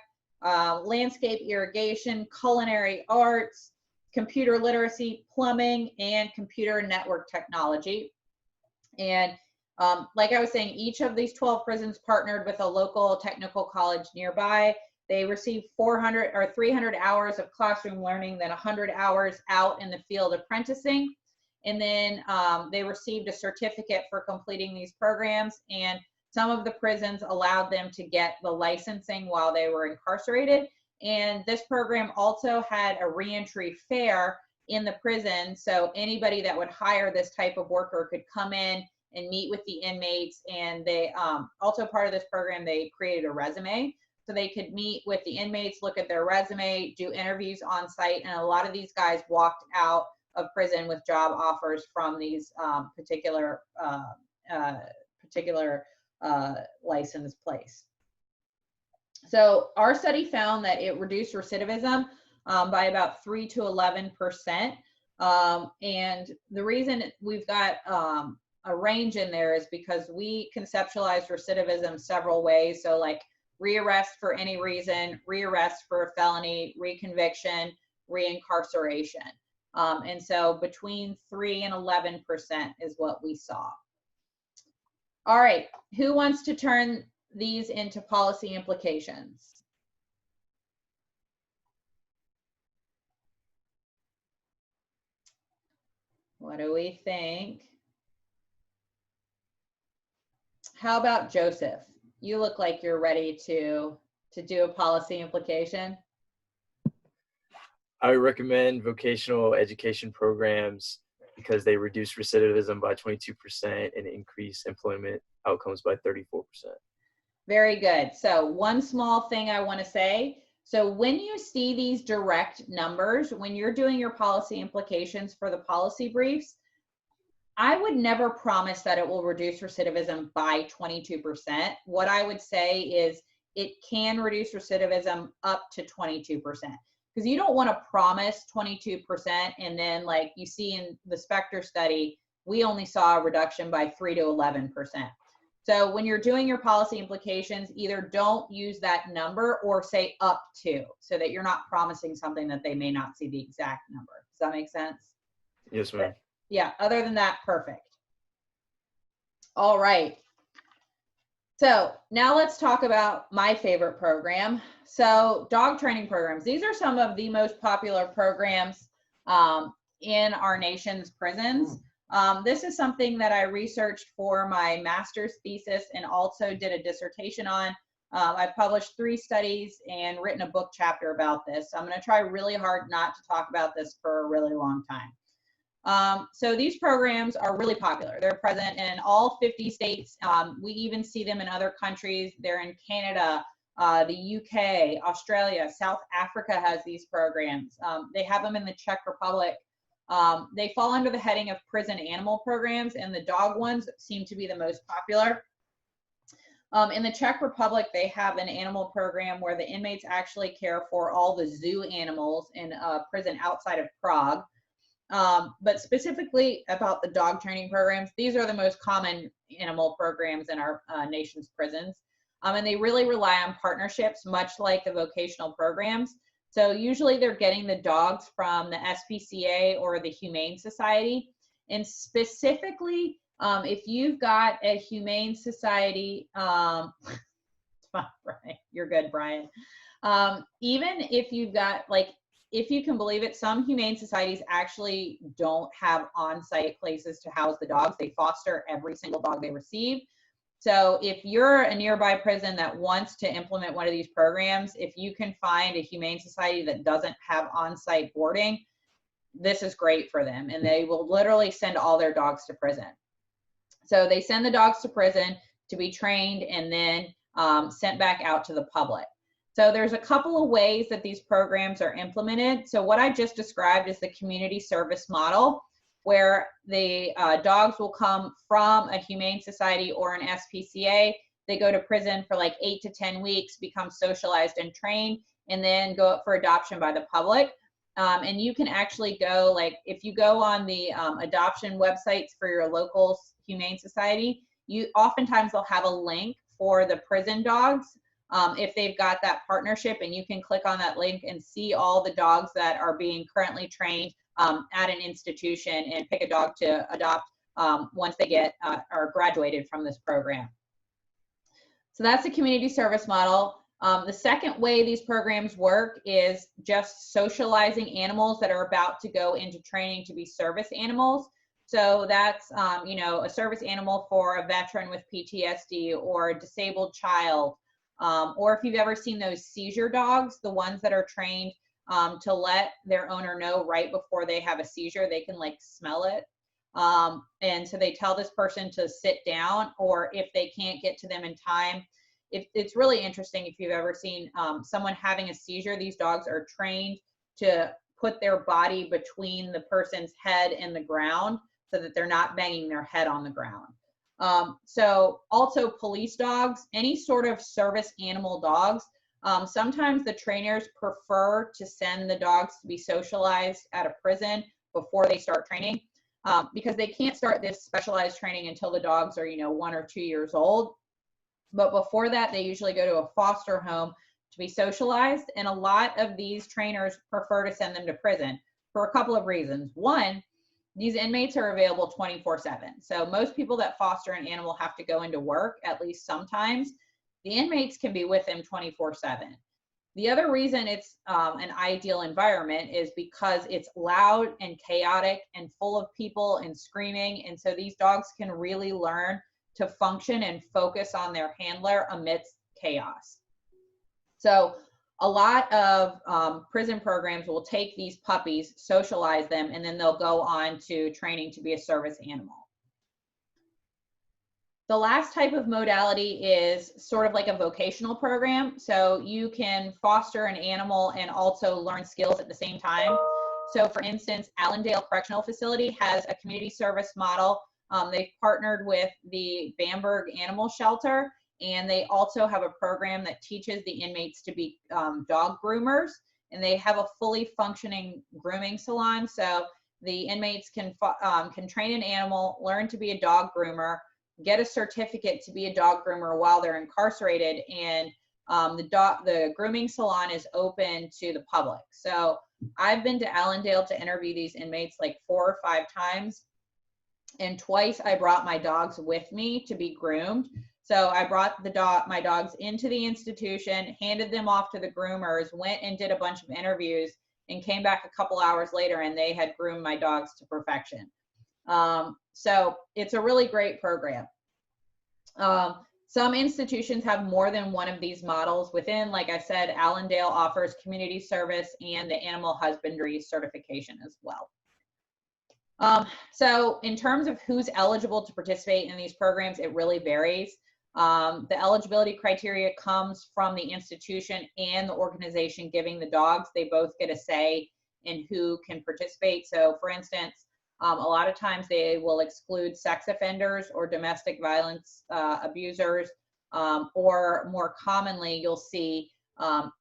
landscape irrigation, culinary arts, computer literacy, plumbing, and computer network technology. And like I was saying, each of these 12 prisons partnered with a local technical college nearby. They received 400 or 300 hours of classroom learning, then 100 hours out in the field apprenticing. And then they received a certificate for completing these programs. And some of the prisons allowed them to get the licensing while they were incarcerated. And this program also had a reentry fair in the prison. So anybody that would hire this type of worker could come in and meet with the inmates. And they also, part of this program, they created a resume. So they could meet with the inmates, look at their resume, do interviews on site. And a lot of these guys walked out of prison with job offers from these particular licensed place. So our study found that it reduced recidivism by about 3 to 11%. And the reason we've got a range in there is because we conceptualize recidivism several ways. So like rearrest for any reason, rearrest for a felony, reconviction, reincarceration. And so between 3 and 11% is what we saw. All right, who wants to turn these into policy implications? What do we think? How about Joseph? you look like you're ready to do a policy implication. I would recommend vocational education programs because they reduce recidivism by 22% and increase employment outcomes by 34%. Very good. So one small thing I want to say. So when you see these direct numbers, when you're doing your policy implications for the policy briefs, I would never promise that it will reduce recidivism by 22%. What I would say is it can reduce recidivism up to 22%. Because you don't want to promise 22% and then, like you see in the Specter study, we only saw a reduction by 3 to 11%. So when you're doing your policy implications, either don't use that number or say up to, so that you're not promising something that they may not see the exact number. Does that make sense? Yes, ma'am. Yeah, other than that, perfect. All right. So now let's talk about my favorite program. So dog training programs. These are some of the most popular programs in our nation's prisons. This is something that I researched for my master's thesis and also did a dissertation on. I've published 3 studies and written a book chapter about this. So I'm going to try really hard not to talk about this for a really long time. So these programs are really popular. They're present in all 50 states. We even see them in other countries. They're in Canada, the UK, Australia, South Africa has these programs. They have them in the Czech Republic. They fall under the heading of prison animal programs, and the dog ones seem to be the most popular. In the Czech Republic, they have an animal program where the inmates actually care for all the zoo animals in a prison outside of Prague. But specifically about the dog training programs, these are the most common animal programs in our nation's prisons. And they really rely on partnerships, much like the vocational programs. So usually they're getting the dogs from the SPCA or the Humane Society. And specifically, if you've got a Humane Society, Brian, you're good, Brian. Even if you've got, like, if you can believe it, some humane societies actually don't have on-site places to house the dogs. They foster every single dog they receive. So if you're a nearby prison that wants to implement one of these programs, if you can find a humane society that doesn't have on-site boarding, this is great for them. And they will literally send all their dogs to prison. So they send the dogs to prison to be trained and then sent back out to the public. So there's a couple of ways that these programs are implemented. So what I just described is the community service model, where the dogs will come from a humane society or an SPCA. They go to prison for like 8 to 10 weeks, become socialized and trained, and then go up for adoption by the public. And you can actually go, like, if you go on the adoption websites for your local humane society, oftentimes they'll have a link for the prison dogs. If they've got that partnership, and you can click on that link and see all the dogs that are being currently trained at an institution and pick a dog to adopt once they get or graduated from this program. So that's the community service model. The second way these programs work is just socializing animals that are about to go into training to be service animals. So that's, you know, a service animal for a veteran with PTSD or a disabled child. Or if you've ever seen those seizure dogs, the ones that are trained to let their owner know right before they have a seizure, they can like smell it. And so they tell this person to sit down, or if they can't get to them in time. It's really interesting if you've ever seen someone having a seizure. These dogs are trained to put their body between the person's head and the ground so that they're not banging their head on the ground. So also police dogs, any sort of service animal dogs. Sometimes the trainers prefer to send the dogs to be socialized at a prison before they start training, because they can't start this specialized training until the dogs are, you know, 1 or 2 years old. But before that, they usually go to a foster home to be socialized. And a lot of these trainers prefer to send them to prison for a couple of reasons. One, these inmates are available 24/7. So most people that foster an animal have to go into work at least sometimes. The inmates can be with them 24/7. The other reason it's an ideal environment is because it's loud and chaotic and full of people and screaming. And so these dogs can really learn to function and focus on their handler amidst chaos. So a lot of prison programs will take these puppies, socialize them, and then they'll go on to training to be a service animal. The last type of modality is sort of like a vocational program. So you can foster an animal and also learn skills at the same time. So for instance, Allendale Correctional Facility has a community service model. They've partnered with the Bamberg Animal Shelter, and they also have a program that teaches the inmates to be dog groomers, and they have a fully functioning grooming salon. So the inmates can train an animal, learn to be a dog groomer, get a certificate to be a dog groomer while they're incarcerated, and the grooming salon is open to the public. So I've been to Allendale to interview these inmates like 4 or 5 times, and twice I brought my dogs with me to be groomed. So I brought my dogs into the institution, handed them off to the groomers, went and did a bunch of interviews, and came back a couple hours later and they had groomed my dogs to perfection. So it's a really great program. Some institutions have more than one of these models within. Like I said, Allendale offers community service and the animal husbandry certification as well. So in terms of who's eligible to participate in these programs, it really varies. The eligibility criteria comes from the institution and the organization giving the dogs. They both get a say in who can participate. So for instance, a lot of times they will exclude sex offenders or domestic violence abusers, or more commonly, you'll see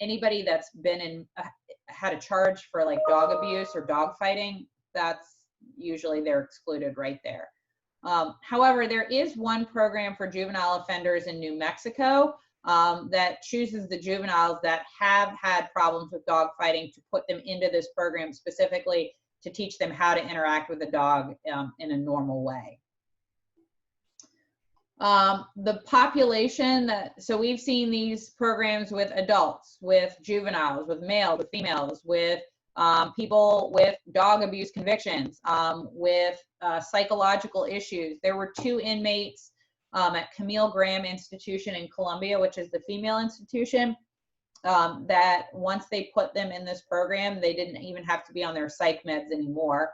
anybody that's been had a charge for like dog abuse or dog fighting. That's usually they're excluded right there. However, there is one program for juvenile offenders in New Mexico that chooses the juveniles that have had problems with dog fighting to put them into this program specifically to teach them how to interact with a dog in a normal way. The population so we've seen these programs with adults, with juveniles, with males, with females, with people with dog abuse convictions, with psychological issues. There were 2 inmates at Camille Graham Institution in Columbia, which is the female institution, that once they put them in this program, they didn't even have to be on their psych meds anymore.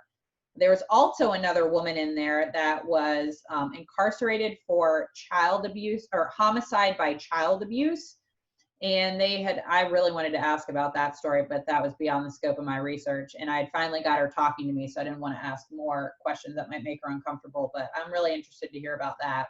There was also another woman in there that was incarcerated for child abuse or homicide by child abuse. And I really wanted to ask about that story, but that was beyond the scope of my research. And I had finally got her talking to me, so I didn't want to ask more questions that might make her uncomfortable, but I'm really interested to hear about that.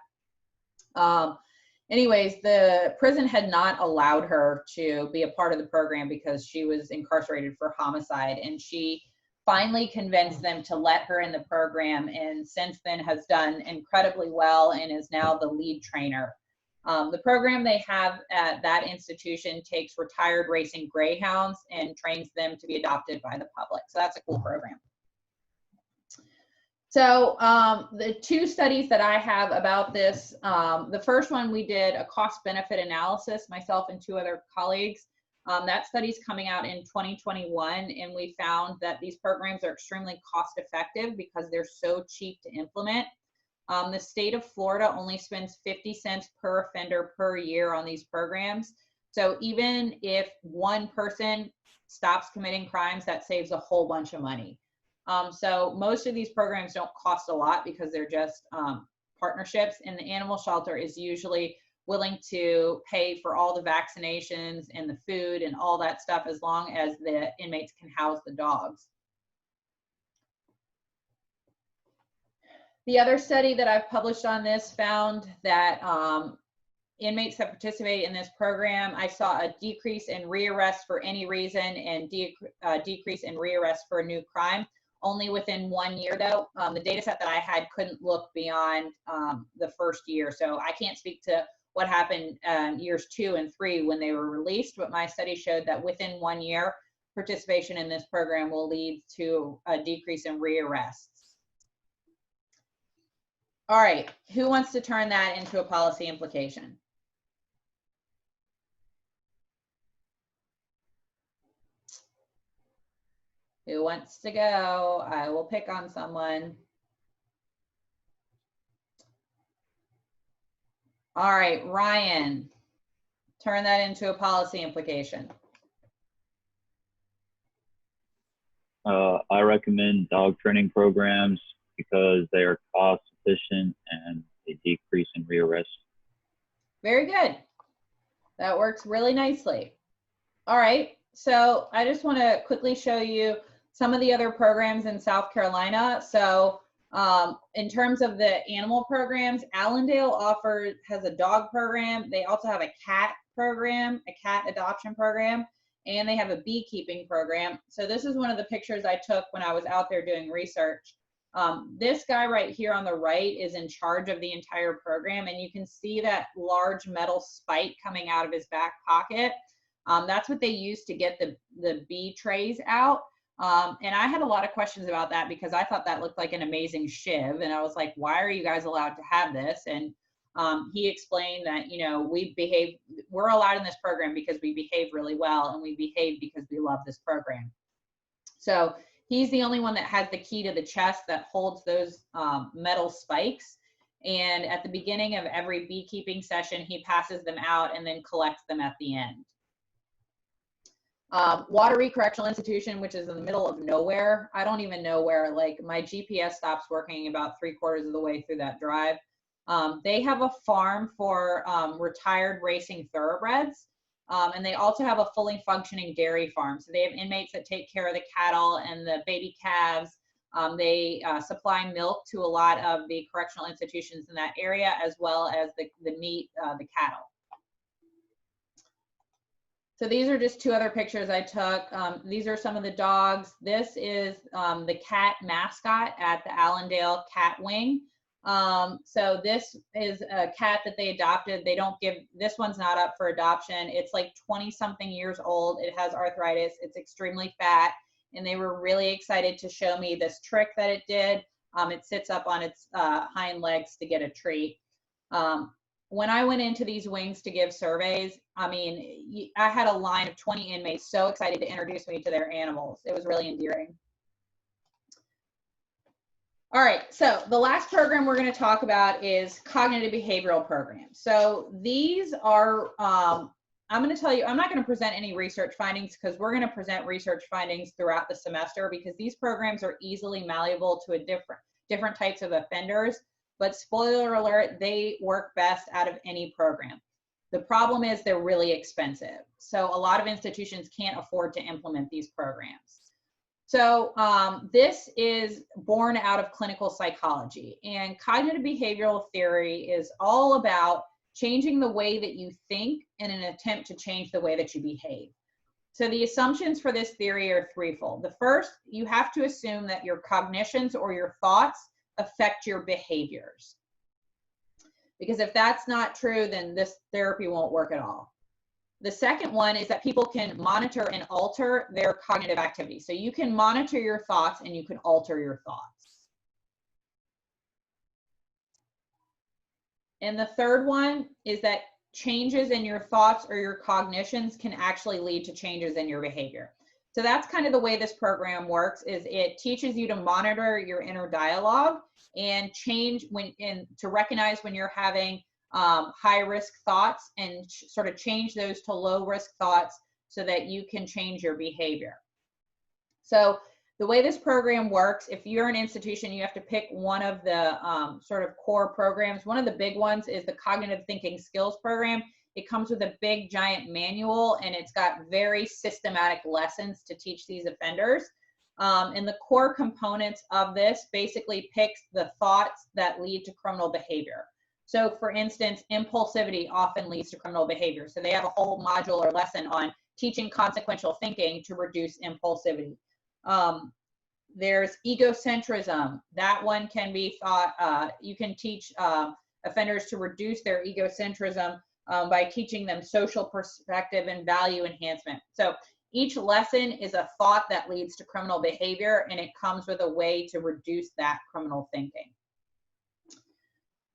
Anyways, the prison had not allowed her to be a part of the program because she was incarcerated for homicide, and she finally convinced them to let her in the program, and since then has done incredibly well and is now the lead trainer. The program they have at that institution takes retired racing greyhounds and trains them to be adopted by the public. So that's a cool program. So the 2 studies that I have about this, the first one we did a cost-benefit analysis, myself and 2 other colleagues. That study's coming out in 2021, and we found that these programs are extremely cost-effective because they're so cheap to implement. The state of Florida only spends 50 cents per offender per year on these programs. So even if one person stops committing crimes, that saves a whole bunch of money. So most of these programs don't cost a lot because they're just partnerships, and the animal shelter is usually willing to pay for all the vaccinations and the food and all that stuff as long as the inmates can house the dogs. The other study that I've published on this found that inmates that participate in this program, I saw a decrease in rearrest for any reason and decrease in rearrest for a new crime. Only within 1 year though. The data set that I had couldn't look beyond the first year. So I can't speak to what happened years 2 and 3 when they were released, but my study showed that within 1 year, participation in this program will lead to a decrease in rearrests. All right, who wants to turn that into a policy implication? Who wants to go? I will pick on someone. All right, Ryan, turn that into a policy implication. I recommend dog training programs because they are cost efficient and they decrease in rearrest. Very good. That works really nicely. All right, so I just want to quickly show you some of the other programs in South Carolina. So in terms of the animal programs, Allendale has a dog program. They also have a cat program, a cat adoption program, and they have a beekeeping program. So this is one of the pictures I took when I was out there doing research. This guy right here on the right is in charge of the entire program, and you can see that large metal spike coming out of his back pocket. That's what they use to get the bee trays out. And I had a lot of questions about that because I thought that looked like an amazing shiv. And I was like, why are you guys allowed to have this? And he explained that, you know, we're allowed in this program because we behave really well, and we behave because we love this program. So he's the only one that has the key to the chest that holds those metal spikes. And at the beginning of every beekeeping session, he passes them out and then collects them at the end. Wateree Correctional Institution, which is in the middle of nowhere. I don't even know where, like, my GPS stops working about 3/4 of the way through that drive. They have a farm for retired racing thoroughbreds. And they also have a fully functioning dairy farm. So they have inmates that take care of the cattle and the baby calves. They supply milk to a lot of the correctional institutions in that area, as well as the meat, the cattle. So these are just two other pictures I took. These are some of the dogs. This is the cat mascot at the Allendale Cat Wing. So this is a cat that they adopted. This one's not up for adoption. It's like 20-something years old. It has arthritis. It's extremely fat. And they were really excited to show me this trick that it did. It sits up on its hind legs to get a treat. When I went into these wings to give surveys, I mean, I had a line of 20 inmates so excited to introduce me to their animals. It was really endearing. All right, so the last program we're going to talk about is cognitive behavioral programs. So these are, I'm going to tell you, I'm not going to present any research findings because we're going to present research findings throughout the semester, because these programs are easily malleable to different types of offenders. But spoiler alert, they work best out of any program. The problem is they're really expensive. So a lot of institutions can't afford to implement these programs. So this is born out of clinical psychology, and cognitive behavioral theory is all about changing the way that you think in an attempt to change the way that you behave. So the assumptions for this theory are threefold. The first, you have to assume that your cognitions or your thoughts affect your behaviors. Because if that's not true, then this therapy won't work at all. The second one is that people can monitor and alter their cognitive activity. So you can monitor your thoughts and you can alter your thoughts. And the third one is that changes in your thoughts or your cognitions can actually lead to changes in your behavior. So that's kind of the way this program works, is it teaches you to monitor your inner dialogue and to recognize when you're having high risk thoughts and sort of change those to low risk thoughts so that you can change your behavior. So the way this program works, if you're an institution, you have to pick one of the sort of core programs. One of the big ones is the Cognitive Thinking Skills Program. It comes with a big giant manual, and it's got very systematic lessons to teach these offenders. And the core components of this basically picks the thoughts that lead to criminal behavior. So for instance, impulsivity often leads to criminal behavior. So they have a whole module or lesson on teaching consequential thinking to reduce impulsivity. There's egocentrism. That one can be thought, you can teach offenders to reduce their egocentrism by teaching them social perspective and value enhancement. So each lesson is a thought that leads to criminal behavior, and it comes with a way to reduce that criminal thinking.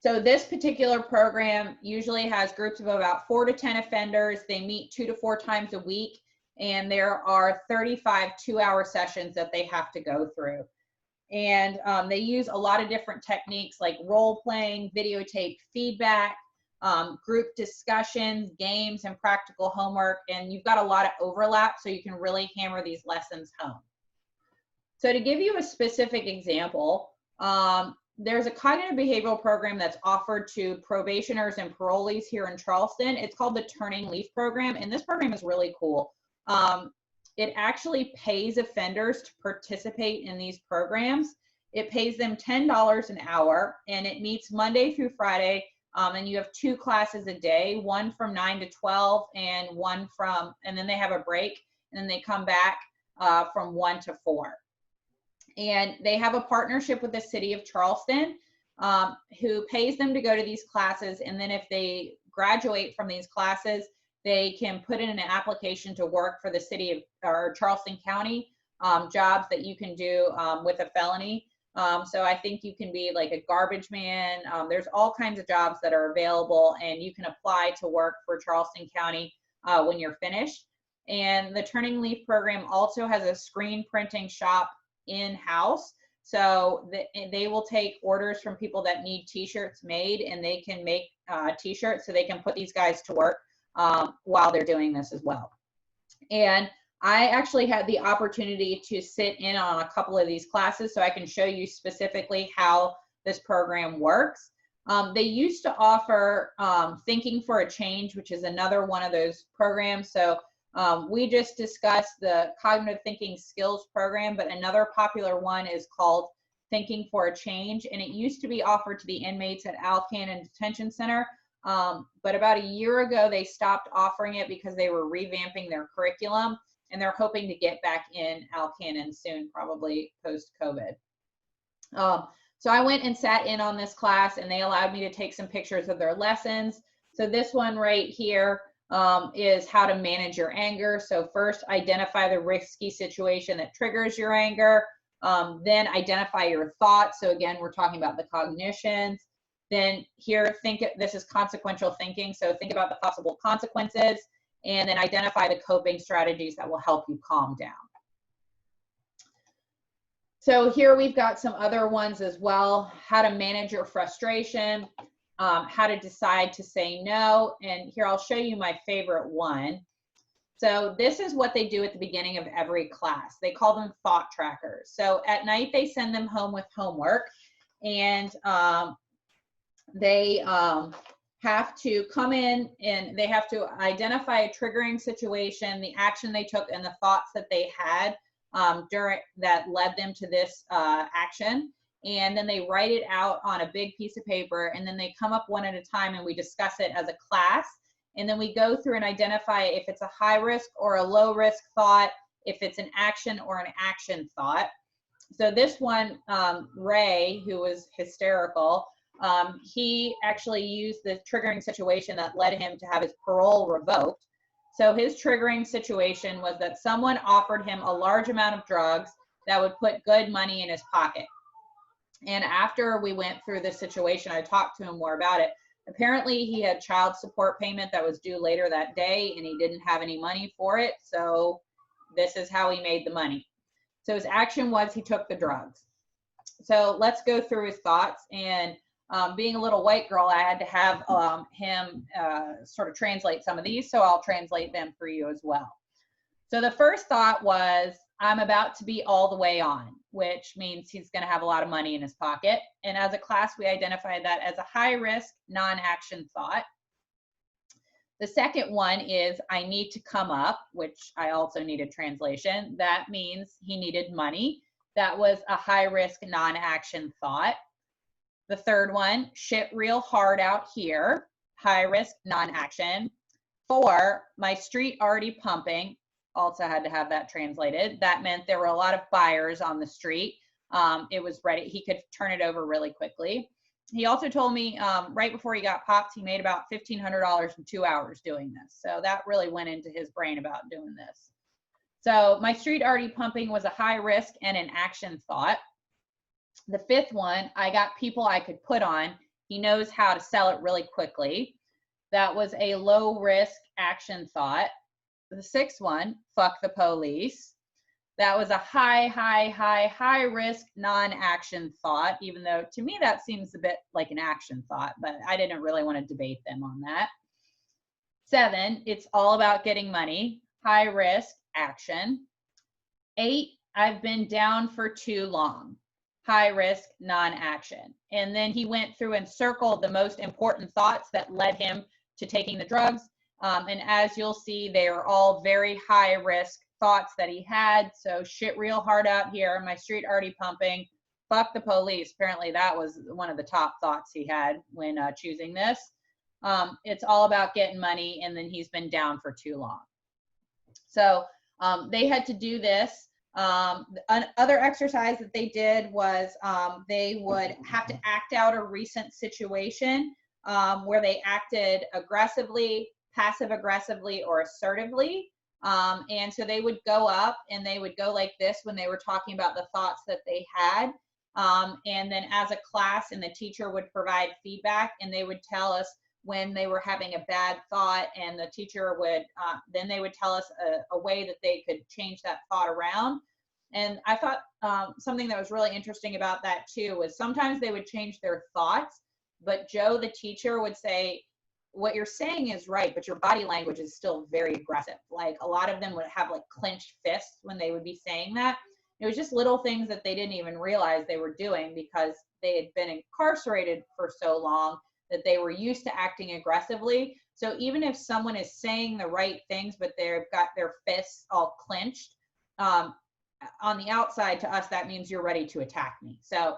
So this particular program usually has groups of about 4 to 10 offenders. They meet 2 to 4 times a week, and there are 35 2-hour sessions that they have to go through. And they use a lot of different techniques like role playing, videotape feedback, group discussions, games, and practical homework. And you've got a lot of overlap, so you can really hammer these lessons home. So to give you a specific example, there's a cognitive behavioral program that's offered to probationers and parolees here in Charleston. It's called the Turning Leaf program, and this program is really cool. It actually pays offenders to participate in these programs. It pays them $10 an hour, and it meets Monday through Friday, and you have 2 classes a day, one from 9 to 12 and and then they have a break, and then they come back from 1 to 4. And they have a partnership with the city of Charleston, who pays them to go to these classes. And then if they graduate from these classes, they can put in an application to work for the city of or Charleston County, jobs that you can do with a felony. So I think you can be like a garbage man. There's all kinds of jobs that are available, and you can apply to work for Charleston County when you're finished. And the Turning Leaf program also has a screen printing shop in-house. So they will take orders from people that need t-shirts made, and they can make t-shirts, so they can put these guys to work while they're doing this as well. And I actually had the opportunity to sit in on a couple of these classes, so I can show you specifically how this program works. They used to offer Thinking for a Change, which is another one of those programs. So we just discussed the Cognitive Thinking Skills program, but another popular one is called Thinking for a Change, and it used to be offered to the inmates at Alcannon Detention Center, but about a year ago they stopped offering it because they were revamping their curriculum, and they're hoping to get back in Alcannon soon, probably post-COVID. So I went and sat in on this class, and they allowed me to take some pictures of their lessons. So this one right here is how to manage your anger. So first, identify the risky situation that triggers your anger. Then identify your thoughts. So again, we're talking about the cognitions. Then here, this is consequential thinking. So think about the possible consequences, and then identify the coping strategies that will help you calm down. So here we've got some other ones as well. How to manage your frustration. How to decide to say no. And here I'll show you my favorite one. So this is what they do at the beginning of every class. They call them thought trackers. So at night they send them home with homework, and they have to come in and they have to identify a triggering situation, the action they took, and the thoughts that they had during that led them to this action. And then they write it out on a big piece of paper, and then they come up one at a time, and we discuss it as a class. And then we go through and identify if it's a high risk or a low risk thought, if it's an action or an action thought. So this one, Ray, who was hysterical, he actually used the triggering situation that led him to have his parole revoked. So his triggering situation was that someone offered him a large amount of drugs that would put good money in his pocket. And after we went through this situation, I talked to him more about it. Apparently he had child support payment that was due later that day, and he didn't have any money for it. So this is how he made the money. So his action was he took the drugs. So let's go through his thoughts. And being a little white girl, I had to have him sort of translate some of these. So I'll translate them for you as well. So the first thought was, I'm about to be all the way on, which means he's going to have a lot of money in his pocket. And as a class, we identified that as a high risk, non-action thought. The second one is, I need to come up, which I also needed translation. That means he needed money. That was a high risk, non-action thought. The third one, shit real hard out here, high risk, non-action. 4, my street already pumping. Also had to have that translated. That meant there were a lot of buyers on the street. It was ready. He could turn it over really quickly. He also told me right before he got popped, he made about $1,500 in 2 hours doing this. So that really went into his brain about doing this. So my street already pumping was a high risk and an action thought. The fifth one, I got people I could put on. He knows how to sell it really quickly. That was a low risk action thought. The sixth one, fuck the police. That was a high risk non-action thought, even though to me that seems a bit like an action thought, but I didn't really want to debate them on that. 7, it's all about getting money, high risk, action. 8, I've been down for too long, high risk, non-action. And then he went through and circled the most important thoughts that led him to taking the drugs. And as you'll see, they are all very high risk thoughts that he had. So shit real hard out here, my street already pumping, fuck the police. Apparently that was one of the top thoughts he had when choosing this. It's all about getting money, and then he's been down for too long. So they had to do this. Another exercise that they did was they would have to act out a recent situation where they acted aggressively, passive aggressively, or assertively. And so they would go up and they would go like this when they were talking about the thoughts that they had. And then as a class, and the teacher would provide feedback, and they would tell us when they were having a bad thought, and the teacher would, then they would tell us a way that they could change that thought around. And I thought something that was really interesting about that too was sometimes they would change their thoughts, but Joe, the teacher, would say, what you're saying is right, but your body language is still very aggressive. Like a lot of them would have like clenched fists when they would be saying that. It was just little things that they didn't even realize they were doing because they had been incarcerated for so long that they were used to acting aggressively. So even if someone is saying the right things, but they've got their fists all clenched, on the outside to us, that means you're ready to attack me. So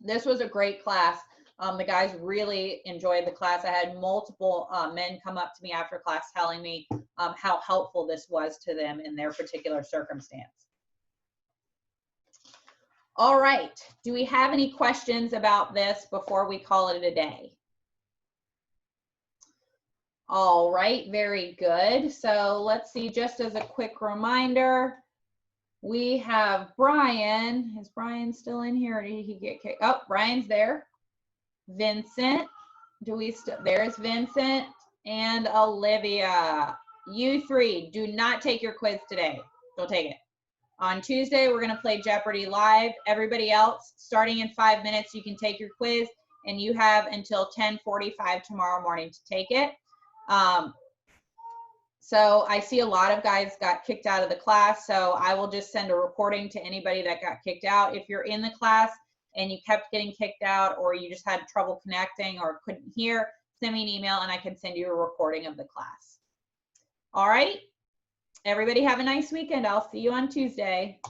this was a great class. The guys really enjoyed the class. I had multiple men come up to me after class telling me how helpful this was to them in their particular circumstance. All right, do we have any questions about this before we call it a day? All right, very good. So let's see, just as a quick reminder, we have Brian. Is Brian still in here, or did he get kicked? Oh, Brian's there. Vincent, there's Vincent and Olivia. You three, do not take your quiz today. Don't take it. On Tuesday, we're gonna play Jeopardy live. Everybody else, starting in 5 minutes, you can take your quiz, and you have until 10:45 tomorrow morning to take it. So I see a lot of guys got kicked out of the class, so I will just send a recording to anybody that got kicked out. If you're in the class and you kept getting kicked out, or you just had trouble connecting or couldn't hear, send me an email and I can send you a recording of the class. All right, everybody have a nice weekend. I'll see you on Tuesday.